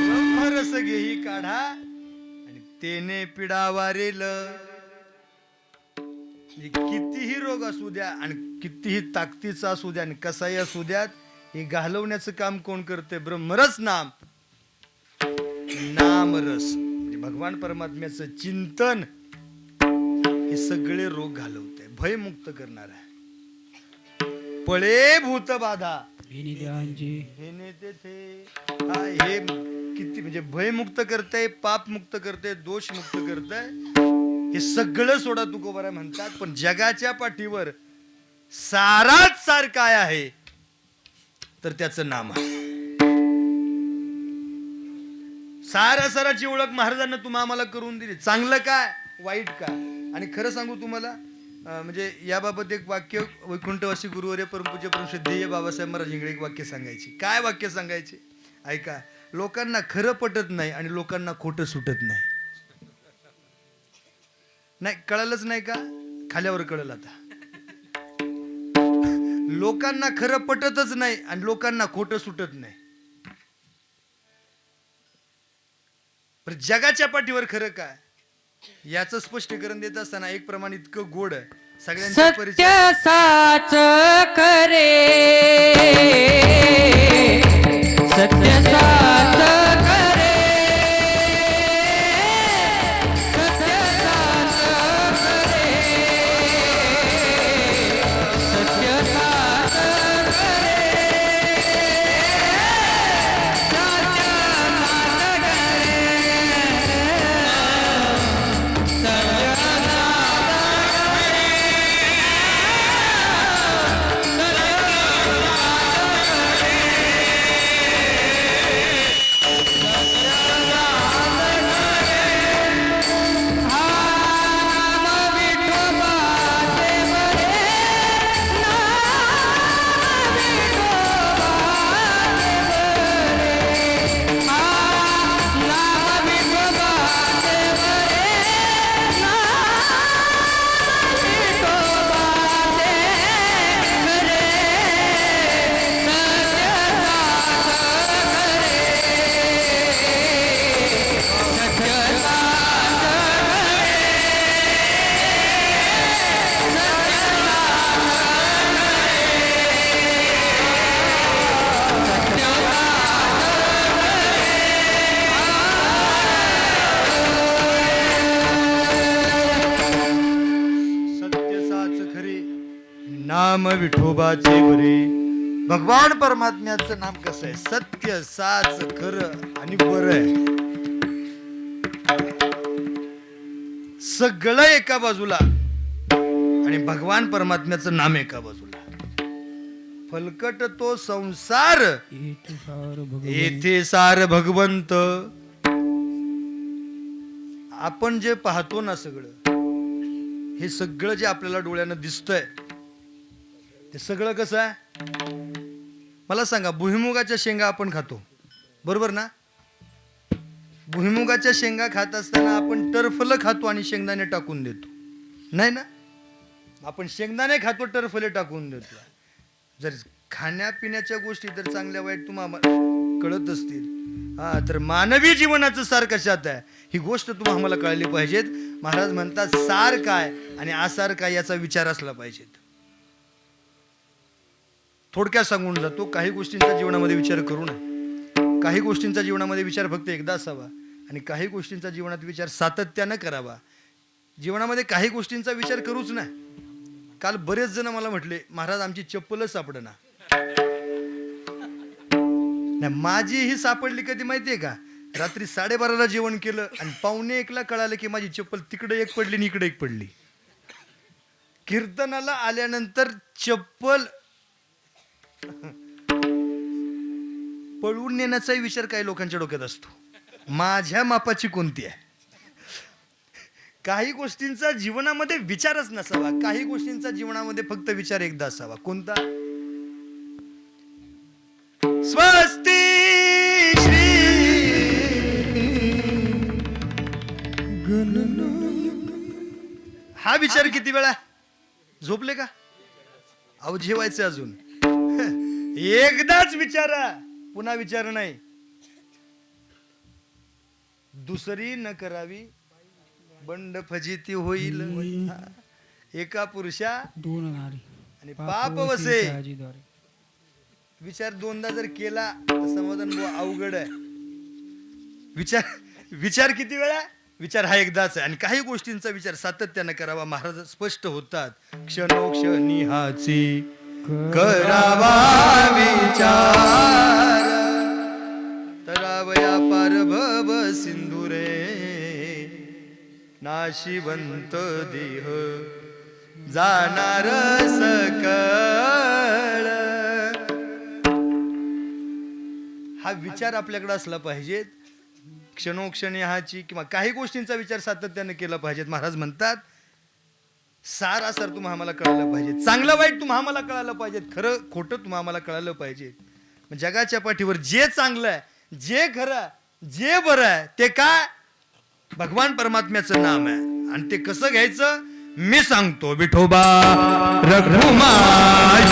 ब्रह्मरस घेई काढा आणि तेने पिडावारेल. कितीही रोग असू द्या आणि कितीही ताकदीचा असू द्या आणि कसाही असू द्यात हे घालवण्याचं काम कोण करते? ब्रह्मरस नाम नामरस म्हणजे भगवान परमात्म्याचं चिंतन हे सगळे रोग घालवते, भयमुक्त करणार आहे. पळे भूत बाधा हे तेथे हे किती म्हणजे भयमुक्त करते, पाप मुक्त करते, दोष मुक्त करते. हे सगळं सोडा तुकोबाराय म्हणतात. पण जगाच्या पाठीवर साराच सार काय आहे तर त्याचं नाम आहे. साराची ओळख महाराजांना तुम्हा आम्हाला करून दिली. चांगलं काय वाईट काय. आणि खरं सांगू तुम्हाला म्हणजे याबाबत एक वाक्य वैकुंठवासी गुरुवर्य परमपूज्य परमश्रद्धेय बाबासाहेब महाराज इंगळे एक वाक्य सांगायचे. काय वाक्य सांगायचे ऐका. लोकांना खरं पटत नाही आणि लोकांना खोटं सुटत नाही. नाही कळलंच नाही का? खाल्यावर कळलं आता. लोकांना खरं पटतच नाही आणि लोकांना खोटं सुटत नाही. पण जगाच्या पाठीवर खरं काय याचं स्पष्टीकरण देत असताना एक प्रमाण इतकं गोड आहे सगळ्यांचा सत्य परिचय. साच करे सत्य साच करे सत्य साच करे सत्य साच करे नाम विठोबाचे बरे. भगवान परमात्म्याचं नाम कसं आहे? सत्य साच खरं आणि बरं आहे. सगळं एका बाजूला आणि भगवान परमात्म्याचं नाम एका बाजूला. फलकट तो संसार येथे सार भगवंत. आपण जे पाहतो ना सगळं हे सगळं जे आपल्याला डोळ्यानं दिसतंय ते सगळं कसं आहे? मला सांगा भुईमुगाच्या शेंगा आपण खातो बरोबर ना? भुईमुगाच्या शेंगा खात असताना आपण टरफलं खातो आणि शेंगदाणे टाकून देतो, नाही ना? आपण शेंगदाणे खातो, टरफले टाकून देतो. जर खाण्यापिण्याच्या गोष्टी जर चांगल्या वाईट तुम्हाला कळत असतील, तर मानवी जीवनाचं सार कशात आहे ही गोष्ट तुम्हाला आम्हाला कळली पाहिजेत. महाराज म्हणतात सार काय आणि आसार काय याचा विचार असला पाहिजेत. थोडक्यात सांगून जातो, काही गोष्टींचा जीवनामध्ये विचार करू नये. काही गोष्टींचा जीवनामध्ये विचार फक्त एकदा असावा आणि काही गोष्टींचा जीवनात विचार सातत्यानं करावा. जीवनामध्ये काही गोष्टींचा विचार करूच नाही. काल बरेच जण मला म्हटले, महाराज आमची चप्पलच सापडेना. नाही, माझी ही सापडली कधी माहितीये का? रात्री 12:30ला जेवण केलं आणि 12:45ला कळालं की माझी चप्पल तिकडे एक पडली आणि इकडे एक पडली. कीर्तनाला आल्यानंतर चप्पल पळवून नेण्याचाही विचार काही लोकांच्या डोक्यात असतो. माझ्या मापाची कोणती आहे? काही गोष्टींचा जीवनामध्ये विचारच नसावा. काही गोष्टींचा जीवनामध्ये फक्त विचार एकदा असावा. कोणता? स्वस्ती श्री हा विचार किती वेळा? झोपले का? अहो जेवायचं अजून. एकदाच विचारा, पुन्हा विचार नाही. दुसरी न करावी बंड फजिती होईल. एका पुरुषा दोन नारी आणि पाप वसे. विचार दोनदा जर केला तर समाधान अवघड आहे. विचार किती वेळा? विचार हा एकदाच आहे. आणि काही गोष्टींचा विचार सातत्यानं करावा. महाराज स्पष्ट होतात, क्षणोक्षणी हाची करावा विचार, तरावया पार भव सिंधुरे नाशिवंत देह जाणार सकळ. हा विचार आपल्याकडे असला पाहिजे. क्षणोक्षणी हाची किंवा काही गोष्टींचा विचार सातत्याने केला पाहिजे. महाराज म्हणतात सारा सर तुम्हाला आम्हाला कळालं पाहिजे. चांगलं वाईट तुम्हाला आम्हाला कळालं पाहिजे. खरं खोटं तुम्हाला आम्हाला कळालं पाहिजे. जगाच्या पाठीवर जे चांगलं आहे, जे खरं आहे, जे बरं आहे ते काय? भगवान परमात्म्याचं नाम आहे. आणि ते कसं घ्यायचं मी सांगतो. विठोबा रघुमाये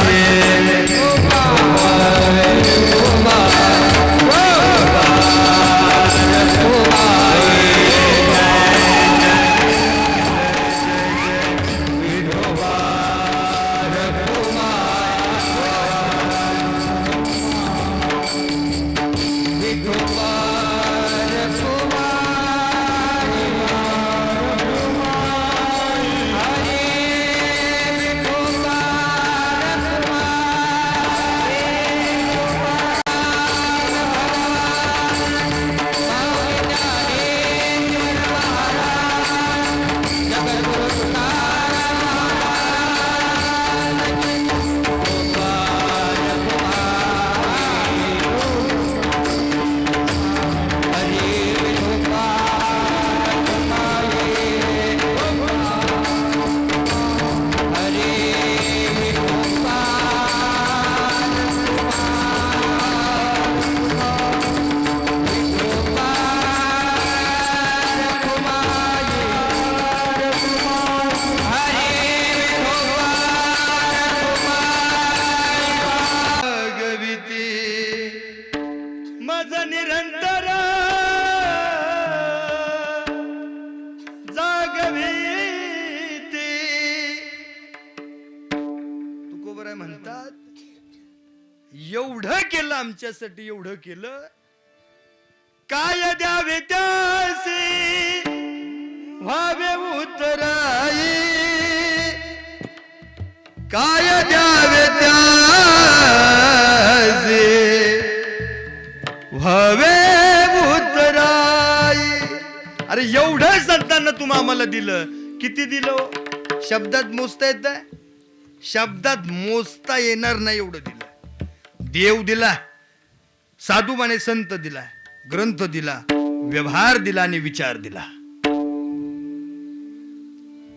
एवढं केलं आमच्यासाठी, एवढं केलं. काय द्यावे त्यासी व्हावे उतराई, काय द्यावे त्यासी व्हावे उतराई. अरे एवढं संतांना तुम्ही आम्हाला दिलं. किती दिलं? शब्दात मोजता येत? शब्दात मोजता येणार नाही एवढं दिलं. देव दिला, साधूमाने संत दिला, ग्रंथ दिला, व्यवहार दिला आणि विचार दिला.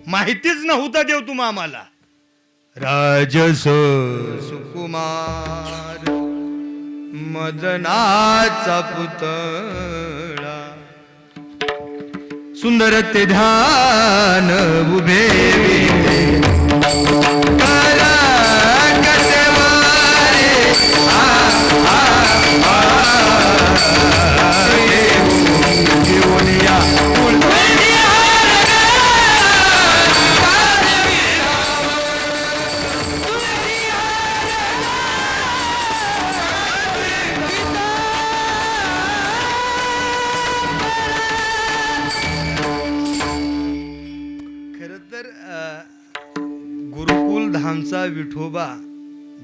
माहितीच नव्हता देव तुम्हा आम्हाला. राजस सुकुमार मदनाचा पुतळा सुंदर ते ध्यान उभे करा कटवारे जीवनिया गुरुकुल धामचा विठोबा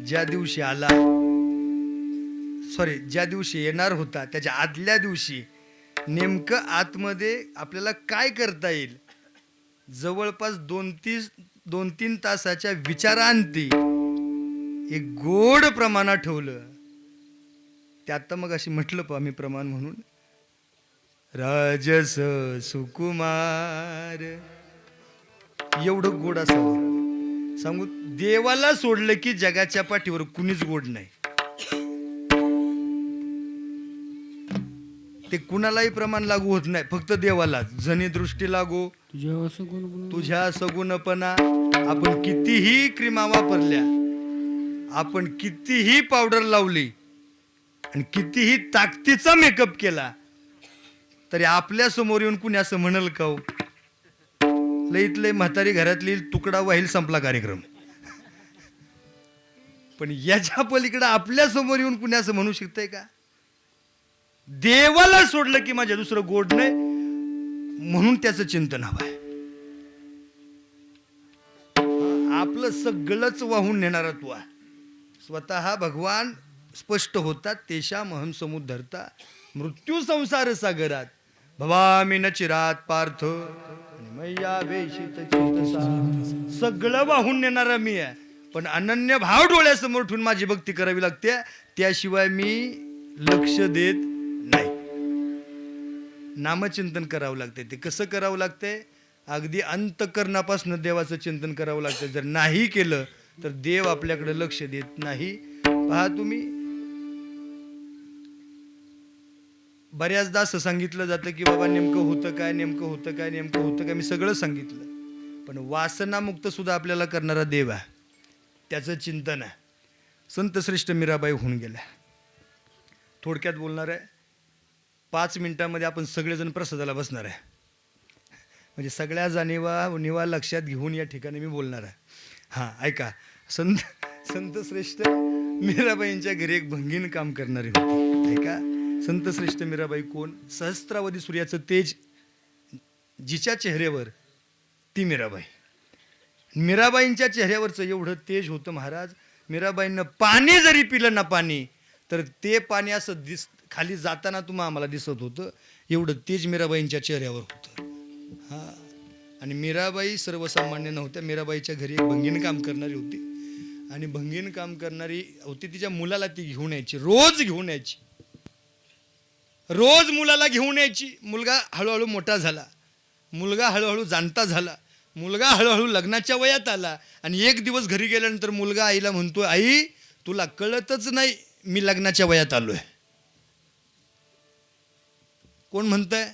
ज्या दिवशी आला, ज्या दिवशी येणार होता त्याच्या आदल्या दिवशी नेमकं आतमध्ये आपल्याला काय करता येईल, जवळपास 2-3 तासाच्या विचारांती एक गोड प्रमाणात ठेवलं. त्यात मग अशी म्हटलं पा मी प्रमाण म्हणून, राजस सुकुमार, एवढं गोड असावं. सांगू, देवाला सोडलं की जगाच्या पाठीवर कुणीच गोड नाही. ते कुणालाही प्रमाण लागू होत नाही, फक्त देवाला. जनी दृष्टी लागो तुझ्या सगुणपणा. आपण कितीही क्रीमा वापरल्या, आपण कितीही पावडर लावली आणि कितीही ताकदीचा मेकअप केला, तरी आपल्या समोर येऊन कुणी असं म्हणल का हो, लईत लई म्हातारी घरातली तुकडा वाहील, संपला कार्यक्रम. पण याच्या पलीकडे आपल्या समोर येऊन कुणी असं म्हणू शकतंय का? देवाला सोडलं की माझ्या दुसरं गोड नाही, म्हणून त्याचं चिंतन हवं आहे. आपलं सगळंच वाहून नेणारा तू आहे. स्वतः भगवान स्पष्ट होतात, तेषामहं समुद्धरता मृत्यू संसार सागरात भवामी न चिरात पार्थ मैया वेशित चेतसा. सगळं वाहून नेणारा मी आहे, पण अनन्य भाव डोळ्यासमोर ठेवून माझी भक्ती करावी लागते, त्याशिवाय मी लक्ष देत नाही. नामचिंतन करावं लागते. ते कसं करावं लागतंय? अगदी अंतकरणापासून देवाचं चिंतन करावं लागतं. जर नाही केलं तर देव आपल्याकडे लक्ष देत नाही. पहा तुम्ही, बऱ्याचदा असं सांगितलं जातं की बाबा नेमकं होतं काय, नेमकं होतं काय, नेमकं होतं काय. मी सगळं सांगितलं, पण वासनामुक्त सुद्धा आपल्याला करणारा देव आहे, त्याचं चिंतन आहे. संत श्रेष्ठ मीराबाई होऊन गेल्या. थोडक्यात बोलणार आहे, 5 मिनिटांमध्ये आपण सगळेजण प्रसादाला बसणार आहे. म्हणजे सगळ्या जाणीवा लक्षात घेऊन या ठिकाणी मी बोलणार आहे. हां, ऐका. संत श्रेष्ठ मीराबाईंच्या घरी एक भंगीन काम करणारी होती. ऐका, संत श्रेष्ठ मीराबाई कोण? सहस्त्रावधी सूर्याचं तेज जिच्या चेहऱ्यावर, ती मीराबाई. मीराबाईंच्या चेहऱ्यावरचं एवढं तेज होतं महाराज. मीराबाईंना पाणी जरी पिलं ना, पाणी, तर ते पाणी असं खाली जाताना आम्हाला दिसत होतं, एवढं तेज मीराबाईंच्या चेहऱ्यावर होतं. हां, आणि मीराबाई सर्वसामान्य नव्हत्या. मीराबाईच्या घरी एक भंगीन काम करणारी होती, आणि भंगीन काम करणारी होती, तिच्या मुलाला ती घेऊन यायची, रोज घेऊन यायची, रोज मुलाला घेऊन यायची. मुलगा हळूहळू मोठा झाला, मुलगा हळूहळू जाणता झाला, मुलगा हळूहळू लग्नाच्या वयात आला. आणि एक दिवस घरी गेल्यानंतर मुलगा आईला म्हणतो, आई तुला कळतच नाही मी लग्नाच्या वयात आलोय. कोण म्हणतंय?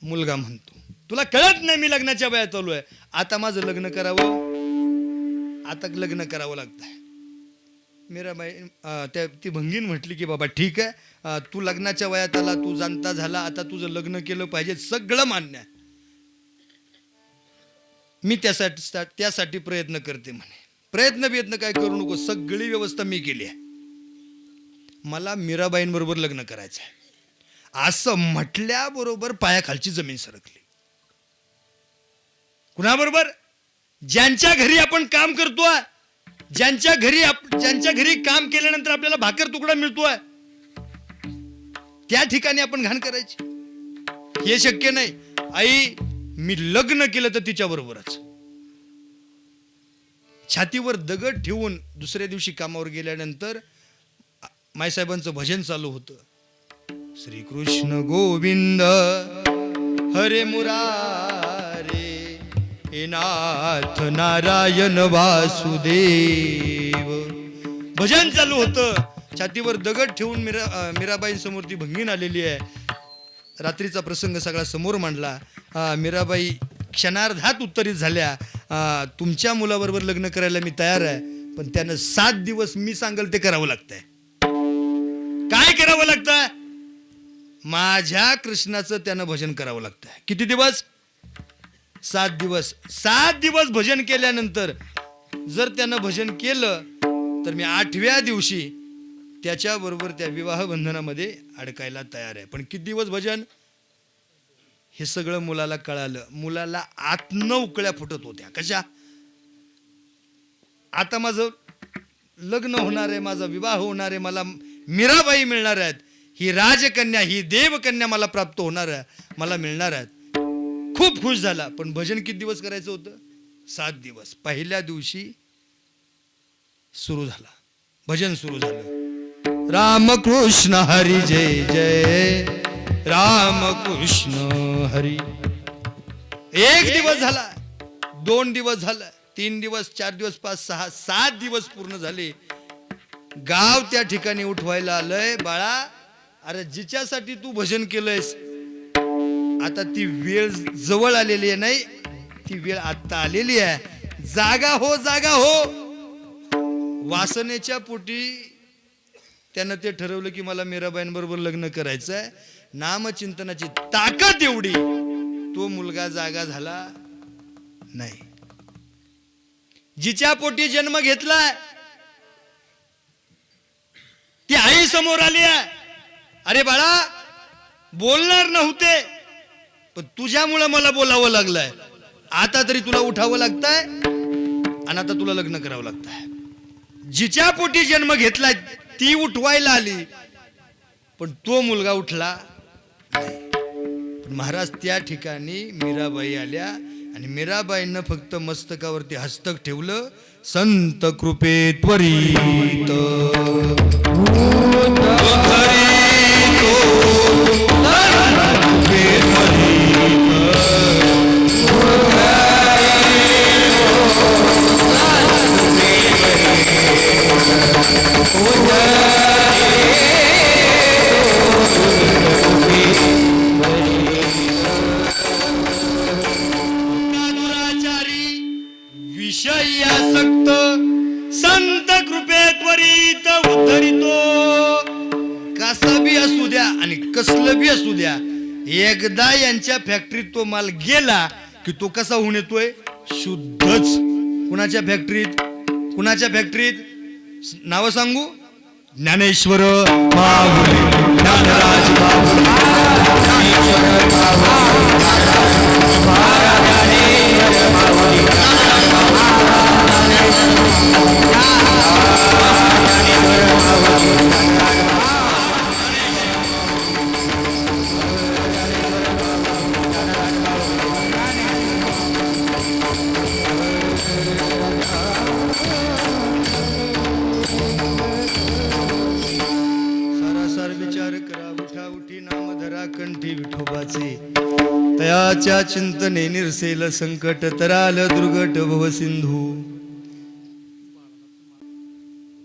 मुलगा म्हणतो, तुला कळत नाही मी लग्नाच्या वयात आलोय, आता माझं लग्न करावं, आता लग्न करावं लागतंय. मीराबाई ती भंगीन म्हटली की बाबा ठीक आहे, तू लग्नाच्या वयात आला, तू जाणता झाला, आता तुझं लग्न केलं पाहिजे, सगळं मान्य आहे, मी त्यासाठी प्रयत्न करते म्हणे. प्रयत्न काय करू नको, सगळी व्यवस्था मी केली आहे, मला मीराबाईंबरोबर लग्न करायचं आहे. असं म्हटल्याबरोबर पायाखालची जमीन सरकली. कुणाबरोबर? ज्यांच्या घरी आपण काम करतोय, ज्यांच्या घरी काम केल्यानंतर आपल्याला भाकर तुकडा मिळतोय, त्या ठिकाणी आपण घाण करायची, हे शक्य नाही. आई मी लग्न केलं तर तिच्या बरोबरच. छातीवर दगड ठेवून दुसऱ्या दिवशी कामावर गेल्यानंतर मायसाहेबांचं भजन चालू होतं, श्री कृष्ण गोविंद हरे मुरारे हे नाथ नारायण वासुदेव. भजन चालू होतं, छातीवर दगड ठेवून मीराबाई समोर ती भंगीन आलेली आहे. रात्रीचा प्रसंग सगळा समोर मांडला. मीराबाई क्षणार्धात उत्तरित झाल्या, तुमच्या मुलाबरोबर लग्न करायला मी तयार आहे, पण त्यानं 7 दिवस मी सांगेल ते करावं लागतंय. काय करावं लागतंय? माझ्या कृष्णाचं त्यानं भजन करावं लागतंय. किती दिवस? 7 दिवस. 7 दिवस भजन केल्यानंतर जर त्यानं भजन केलं तर मी 8व्या दिवशी त्याच्याबरोबर त्या विवाह बंधनामध्ये अडकायला तयार आहे. पण किती दिवस भजन? हे सगळं मुलाला कळालं. मुलाला आतनं उकळ्या फुटत होत्या. कशा? आता माझं लग्न होणार आहे, माझा विवाह होणार आहे, मला मीराबाई मिळणार आहेत, ही राजकन्या, ही देवकन्या मला प्राप्त होणार आहे, मला मिळणार आहेत. खूप खुश झाला. पण भजन किती दिवस करायचं होतं? 7 दिवस. पहिल्या दिवशी सुरू झाला, भजन सुरू झालं. रामकृष्ण हरी जय जय, रामकृष्ण हरी. 1 दिवस झाला, 2 दिवस झाला, 3 दिवस, 4 दिवस, 5, 6, 7 दिवस पूर्ण झाले. गाव त्या ठिकाणी उठवायला आलंय. बाळा, अरे जिच्यासाठी तू भजन केलंयस, आता ती वेळ जवळ आलेली आहे. नाही, ती वेळ आता आलेली आहे. जागा हो, जागा हो. वासनेच्या पोटी त्यानं ते ठरवलं की मला मीराबाईंबरोबर लग्न करायचं आहे. नामचिंतनाची ताकद एवढी, तो मुलगा जागा झाला नाही. जिच्या पोटी जन्म घेतलाय ती आई समोर आली आहे. अरे बाळा, बोलणार नव्हते, पण तुझ्यामुळे मला बोलावं लागलंय. आता तरी तुला उठावं लागतंय आणि आता तुला लग्न करावं लागतंय. जिच्या पोटी जन्म घेतलाय ती उठवायला आली, पण तो मुलगा उठला नाही. पण महाराज त्या ठिकाणी मीराबाई आल्या आणि मीराबाईंना फक्त मस्तकावरती हस्तक ठेवलं. संत कृपे त्वरित विषयासक्त संत कृपे त्वरित उद्धरितो. कसा बी असू द्या आणि कसलं बी असू द्या, एकदा यांच्या फॅक्टरीत तो माल गेला की तो कसा होऊन येतोय? शुद्धच. कुणाच्या फॅक्टरीत? कुणाच्या फॅक्टरीत? नाव सांगू? ज्ञानेश्वर माऊली, ज्ञानराज माऊली, ज्ञानेश्वर माऊली, सारासार विचार करा, उठा उठी नाम धरा कंठी विठोबाचे. तयाच्या चिंतने निरसेल संकट, तराल दुर्गट भव सिंधू.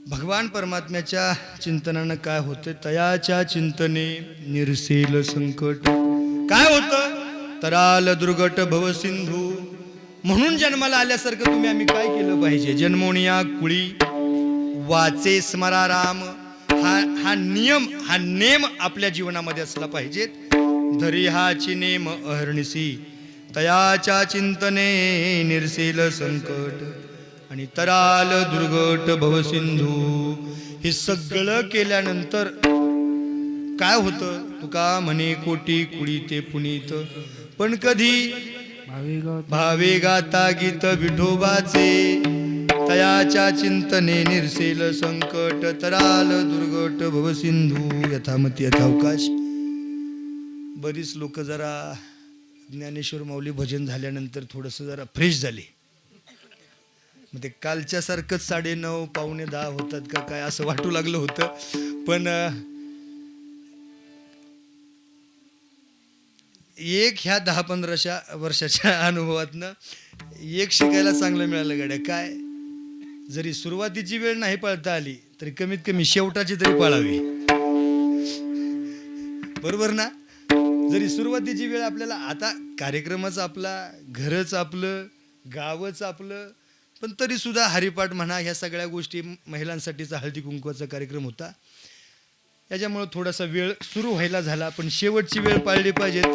भगवान परमात्म्याच्या चिंतनानं काय होतं? तयाच्या चिंतने निरसेल संकट. काय होतं? तराल दुर्गट भव सिंधू. म्हणून जन्माला आल्यासारखं तुम्ही आम्ही काय केलं पाहिजे? जन्मोनिया कुळी वाचे स्मरा राम. हा नियम, हा नेम आपल्या जीवनामध्ये असला पाहिजे. धरी हाची नेम अहर्निसी, तयाच्या चिंतने निरसेल संकट आणि तराल दुर्गट भवसिंधू. हे सगळं केल्यानंतर काय होतं? तुका म्हणे कोटी कुळी ते पुनीत, पण कधी भावे गाता गीत विठोबाचे. तयाच्या चिंतने निरसेल संकट, तराल दुर्गट भवसिंधू. यथामती यथावकाश. बरीच लोक जरा ज्ञानेश्वर माऊली भजन झाल्यानंतर थोडंसं जरा फ्रेश झाले. मग ते कालच्या सारखंच 9:30 पावणे 10 होतात का काय असं वाटू लागलं होतं. पण एक ह्या 10-15 वर्षाच्या अनुभवातनं एक शिकायला चांगलं मिळालं गाड्या. काय? जरी सुरुवातीची वेळ नाही पाळता आली तरी कमीत कमी शेवटाची तरी पाळावी. बरोबर ना? जरी सुरुवातीची वेळ आपल्याला आता कार्यक्रमच आपला, घरच आपलं, गावच आपलं, पण तरी सुद्धा हरिपाठ म्हणा, ह्या सगळ्या गोष्टी महिलांसाठीचा हळदी कुंकवाचा कार्यक्रम होता. त्याच्यामुळं थोडासा वेळ सुरू व्हायला झाला, पण शेवटची वेळ पाळली पाहिजेत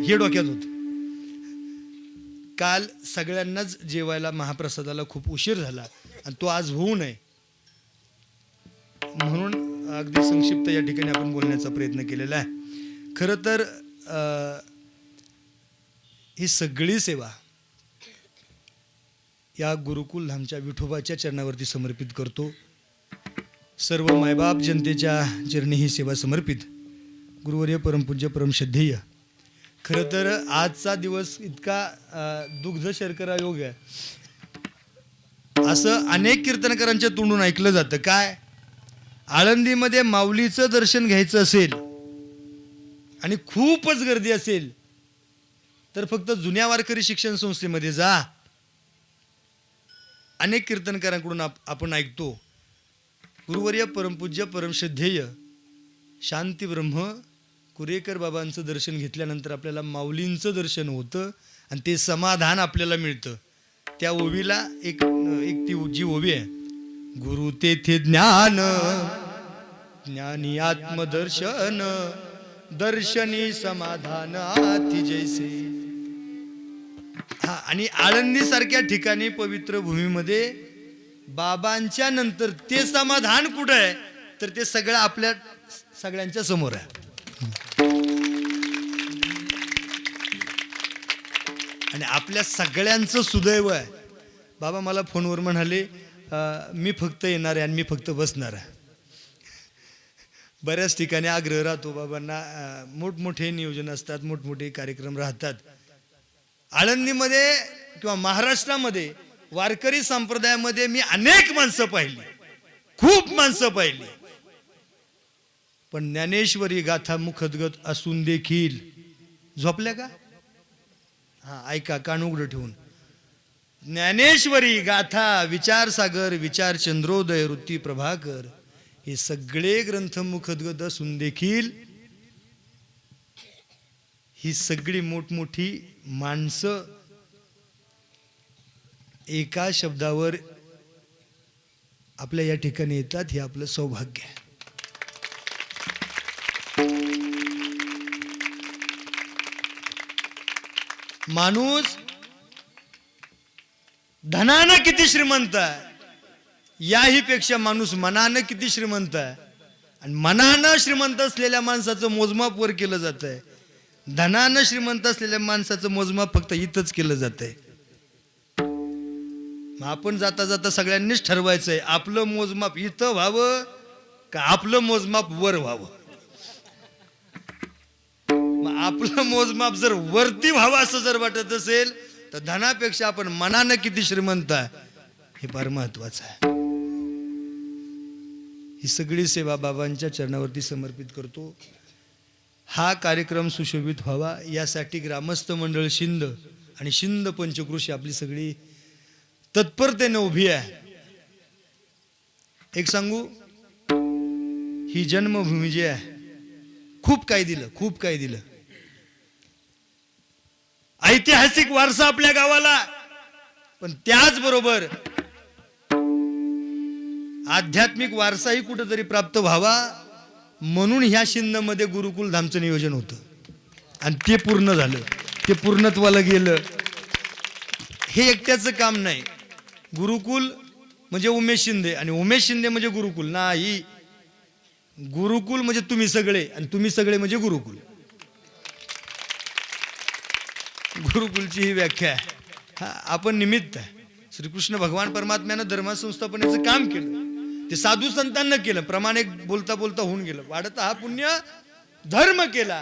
हे डोक्यात होतं. काल सगळ्यांनाच जेवायला महाप्रसादाला खूप उशीर झाला आणि तो आज होऊ नये म्हणून अगदी संक्षिप्त या ठिकाणी आपण बोलण्याचा प्रयत्न केलेला आहे. खरं तर ही सगळी सेवा या गुरुकुल धामच्या विठोबाच्या चरणावरती समर्पित करतो. सर्व मायबाप जनतेच्या चरणी ही सेवा समर्पित. गुरुवर्य परमपूज्य परमश्रद्धेय. खरं तर आजचा दिवस इतका दुग्ध शर्करा योग आहे असं अनेक कीर्तनकारांच्या तोंडून ऐकलं जातं. काय, आळंदीमध्ये माऊलीचं दर्शन घ्यायचं असेल आणि खूपच गर्दी असेल तर फक्त जुन्या वारकरी शिक्षण संस्थेमध्ये जा. अनेक कीर्तनकारांकडून आपण ऐकतो गुरुवर्य परमपूज्य परमश्रद्धेय शांती ब्रह्म कुरेकर बाबांचं दर्शन घेतल्यानंतर आपल्याला माऊलींचं दर्शन होतं आणि ते समाधान आपल्याला मिळतं. त्या ओवीला एक ती जी ओवी आहे, गुरु तेथे ज्ञान ज्ञानी आत्मदर्शन दर्शनी समाधान आती जैसे. हा, आणि आळंदी सारख्या ठिकाणी पवित्र भूमीमध्ये बाबांच्या नंतर ते समाधान कुठं आहे तर ते सगळं आपल्या सगळ्यांच्या समोर आहे. आणि आपल्या सगळ्यांचं सुदैव आहे. बाबा मला फोनवर म्हणाले मी फक्त येणार आहे आणि मी फक्त बसणार आहे. बऱ्याच ठिकाणी आग्रह राहतो बाबांना, मोठमोठे नियोजन असतात, मोठमोठे कार्यक्रम राहतात. आळंदीमध्ये किंवा महाराष्ट्रामध्ये वारकरी संप्रदायामध्ये मी अनेक माणसं पाहिली, खूप माणसं पाहिली, पण ज्ञानेश्वरी गाथा मुखदगत असून देखील झोपल्या का? हा, ऐका कान उघडं ठेवून. ज्ञानेश्वरी गाथा, विचारसागर, विचार चंद्रोदय, वृत्ती प्रभाकर हे सगळे ग्रंथ मुखदगत असून देखील ही सगळी मोठमोठी माणसं एका शब्दावर आपल्या या ठिकाणी येतात, हे आपलं सौभाग्य आहे. माणूस धनानं किती श्रीमंत आहे याही पेक्षा माणूस मनानं किती श्रीमंत आहे, आणि मनानं श्रीमंत असलेल्या माणसाचं मोजमाप वर केलं जात आहे. धनानं श्रीमंत असलेल्या माणसाचं मोजमाप फक्त इथंच केलं जात आहे. आपण जाता जाता सगळ्यांनीच ठरवायचंय आपलं मोजमाप इथं व्हावं का आपलं मोजमाप वर व्हावं. मग आपलं मोजमाप जर वरती व्हावं असं जर वाटत असेल तर धनापेक्षा आपण मनानं किती श्रीमंत आहे हे फार महत्वाचं आहे. ही सगळी सेवा बाबांच्या चरणावरती समर्पित करतो. हा कार्यक्रम सुशोभित व्हावा यासाठी ग्रामस्थ मंडळ शिंद आणि शिंद पंचकृषी आपली सगळी तत्परतेने उभी आहे. एक सांगू, ही जन्मभूमी जी आहे खूप काही दिलं, खूप काही दिलं. ऐतिहासिक वारसा आपल्या गावाला, पण त्याचबरोबर आध्यात्मिक वारसाही कुठेतरी प्राप्त व्हावा म्हणून ह्या शिंदमध्ये गुरुकुल धामचं नियोजन होतं आणि ते पूर्ण झालं, ते पूर्णत्वाला गेलं. हे एकट्याचं काम नाही. गुरुकुल म्हणजे उमेश शिंदे आणि उमेश शिंदे म्हणजे गुरुकुल नाही. गुरुकुल म्हणजे तुम्ही सगळे आणि तुम्ही सगळे म्हणजे गुरुकुल. गुरुकुलची ही व्याख्या आहे. आपण निमित्त आहे. श्रीकृष्ण भगवान परमात्म्यानं धर्मसंस्थापनेचं काम केलं, ते साधू संतांना केलं, प्रामाणिक बोलता बोलता होऊन गेलं, वाढता हा पुण्य धर्म केला.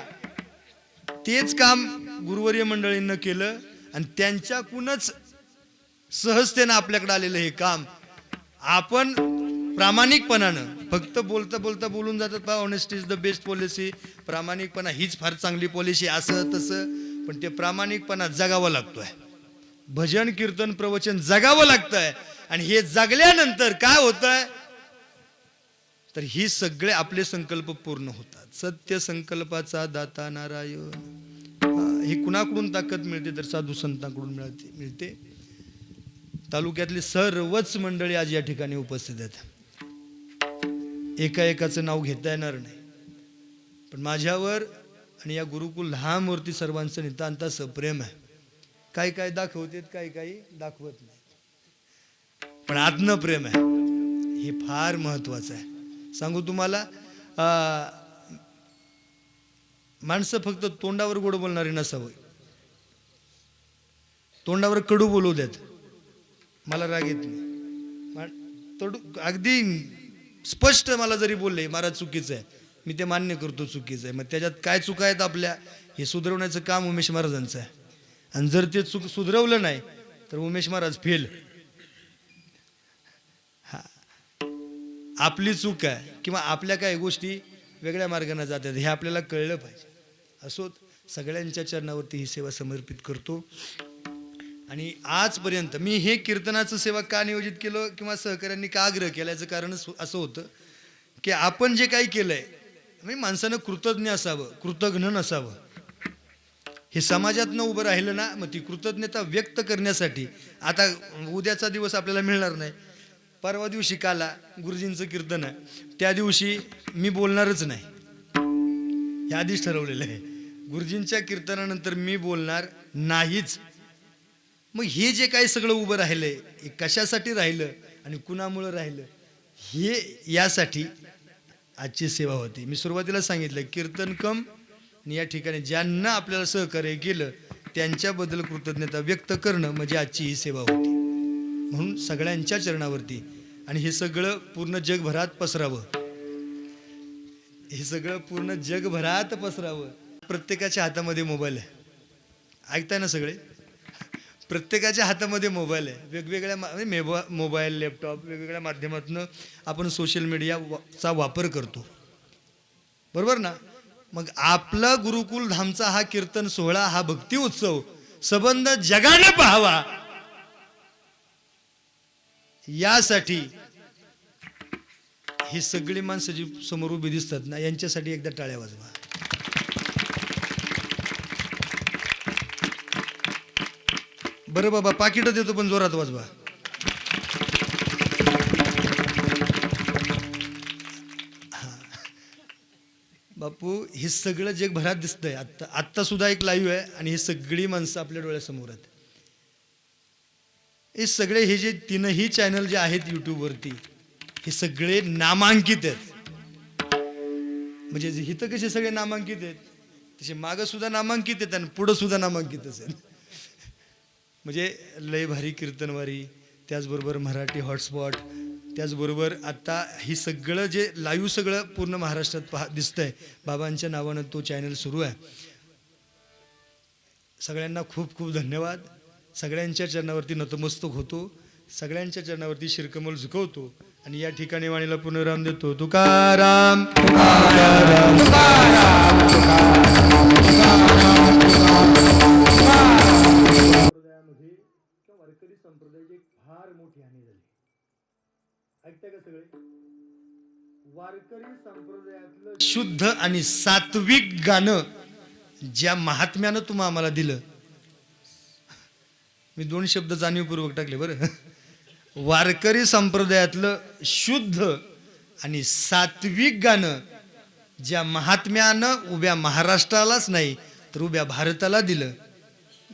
तेच काम गुरुवर्य मंडळींना केलं आणि त्यांच्याकडूनच सहजतेनं आपल्याकडे आलेलं हे काम आपण प्रामाणिकपणानं, फक्त बोलता बोलता बोलून जातात पहा, honesty is the best policy, प्रामाणिकपणा हीच फार चांगली पॉलिसी, असं तसं, पण ते प्रामाणिकपणा जगावं लागतोय. भजन कीर्तन प्रवचन जगावं लागतंय आणि हे जगल्यानंतर काय होतंय तर ही सगळे आपले संकल्प पूर्ण होतात. सत्य संकल्पाचा दाता नारायण. हे कुणाकडून ताकद मिळते तर साधू संतांकडून मिळते. तालुक्यातली सर्वच मंडळी आज या ठिकाणी उपस्थित आहेत. एका एकाचं नाव घेता येणार नाही, पण माझ्यावर आणि या गुरुकुल धामवरती सर्वांचं नितांत सप्रेम आहे. काही काय दाखवतेत, काही काही दाखवत नाही, पण आत्म प्रेम आहे. हे फार महत्वाचं आहे. सांगू तुम्हाला, माणसं फक्त तोंडावर गोड बोलणारी नसावं, तोंडावर कडू बोलू देत. मला राग येत नाही, अगदी स्पष्ट मला जरी बोलले महाराज चुकीचं आहे, मी ते मान्य करतो चुकीचं आहे. मग त्याच्यात काय चुका आहेत आपल्या, हे सुधारवण्याचं काम उमेश महाराजांचं आहे. आणि जर ते चूक सुधरवलं नाही तर उमेश महाराज फेल. हा, आपली चूक आहे किंवा आपल्या काही गोष्टी वेगळ्या मार्गाने जातात हे आपल्याला कळलं पाहिजे. असोत, सगळ्यांच्या चरणावरती ही सेवा समर्पित करतो. आणि आजपर्यंत मी हे कीर्तनाचं सेवा का नियोजित केलं किंवा सहकाऱ्यांनी का आग्रह केला, याचं कारण असं होतं की आपण जे काही केलंय म्हणजे माणसानं कृतज्ञ असावं, कृतघ्न नसावं. हे समाजातनं उभं राहिलं ना, मग ती कृतज्ञता व्यक्त करण्यासाठी आता उद्याचा दिवस आपल्याला मिळणार नाही. परवा दिवशी काला गुरुजींचं कीर्तन आहे, त्या दिवशी मी बोलणारच नाही, हे आधीच ठरवलेलं आहे. गुरुजींच्या कीर्तनानंतर मी बोलणार नाहीच. मग हे जे काही सगळं उभं राहिलंय हे कशासाठी राहिलं आणि कुणामुळं राहिलं, हे यासाठी आजची सेवा होती. मी सुरुवातीला सांगितलं कीर्तन कम, आणि या ठिकाणी ज्यांना आपल्याला सहकार्य केलं त्यांच्याबद्दल कृतज्ञता व्यक्त करणं म्हणजे आजची ही सेवा होती. म्हणून सगळ्यांच्या चरणावरती, आणि हे सगळं पूर्ण जगभरात पसरावं, हे सगळं पूर्ण जगभरात पसरावं. प्रत्येकाच्या हातामध्ये मोबाईल आहे, ऐकताय ना सगळे, प्रत्येकाच्या हातामध्ये मोबाईल आहे. वेगवेगळ्या मोबाईल, लॅपटॉप, वेगवेगळ्या माध्यमातून आपण सोशल मीडियाचा वापर करतो, बरोबर ना. मग आपला गुरुकुल धामचा हा कीर्तन सोहळा, हा भक्ती उत्सव सबंध जगाने पाहावा, यासाठी ही सगळी माणसं जी समोर उभी दिसतात ना, यांच्यासाठी एकदा टाळ्या वाजवा. बरं बाबा, पाकिटं देतो पण जोरात वाजवा. बापू, हे सगळं जगभरात दिसतंय. आत्ता सुद्धा एक लाईव्ह आहे आणि ही सगळी माणसं आपल्या डोळ्यासमोर आहेत. हे सगळे, हे जे तीनही चॅनल जे आहेत यूट्यूबवरती, हे सगळे नामांकित आहेत. म्हणजे इथं कसे सगळे नामांकित आहेत, तसे मागं सुद्धा नामांकित आहेत आणि पुढं सुद्धा नामांकित असेल. म्हणजे लय भारी कीर्तनवारी, त्याचबरोबर मराठी हॉटस्पॉट, त्याचबरोबर आता ही सगळं जे लाईव्ह सगळं पूर्ण महाराष्ट्रात दिसतंय, बाबांच्या नावानं तो चॅनल सुरू आहे. सगळ्यांना खूप खूप धन्यवाद. सगळ्यांच्या चरणावरती नतमस्तक होतो, सगळ्यांच्या चरणावरती शिरकमल झुकवतो आणि या ठिकाणी वाणीला पुनराम देतो. तुकाराम तुकाराम तुकाराम संप्रदायामध्ये किंवा वारकरी संप्रदायाची एक फार मोठी हानी झाली. ऐकताय का सगळे? वारकरी संप्रदायातलं शुद्ध आणि सात्विक गाणं ज्या महात्म्यानं तुम्ही आम्हाला दिलं, मी 2 शब्द जाणीवपूर्वक टाकले बरं. वारकरी संप्रदायातलं शुद्ध आणि सात्विक गाणं ज्या महात्म्यानं उभ्या महाराष्ट्रालाच नाही तर उभ्या भारताला दिलं,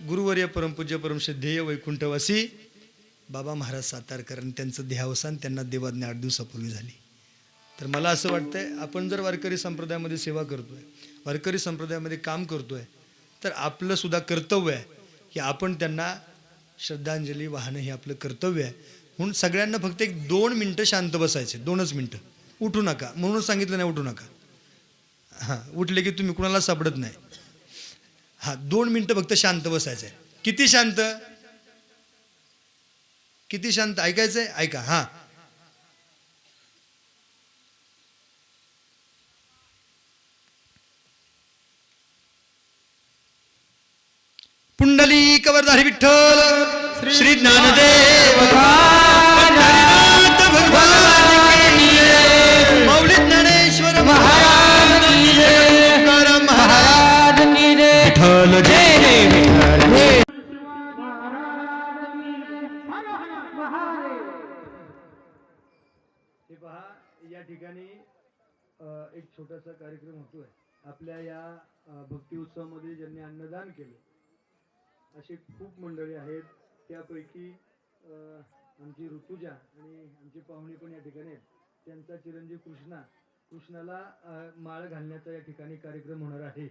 गुरुवर्य परमपूज्य परमश्रद्धेय वैकुंठवासी बाबा महाराज सातारकर, आणि त्यांचं देहावसान त्यांना देवाज्ञा 8 दिवसापूर्वी झाली. तर मला असं वाटतंय, आपण जर वारकरी संप्रदायामध्ये सेवा करतोय, वारकरी संप्रदायामध्ये काम करतोय, तर आपलं सुद्धा कर्तव्य आहे की आपण त्यांना श्रद्धांजली वाहणं हे आपलं कर्तव्य आहे. म्हणून सगळ्यांना फक्त एक 2 मिनटं शांत बसायचे, 2च मिनटं, उठू नका म्हणून सांगितलं नाही, उठू नका. हां, उठले की तुम्ही कुणाला सापडत नाही. हां, 2 मिनटं फक्त शांत बसायचं आहे. किती शांत, किती शांत ऐकायचंय? ऐका. हां, पुंडलिक वरदारी विठ्ठल श्री ज्ञानदेव भगवान, मौली हे पहा या ठिकाणी एक छोटासा कार्यक्रम होतोय आपल्या या भक्ती उत्सवामध्ये ज्यांनी अन्नदान केलं अशी खूप मंडळी आहेत. त्यापैकी आमची ऋतुजा आणि आमची पाहुणी पण या ठिकाणी आहेत. त्यांचा चिरंजीव कृष्णाला माळ घालण्याचा या ठिकाणी कार्यक्रम होणार आहे.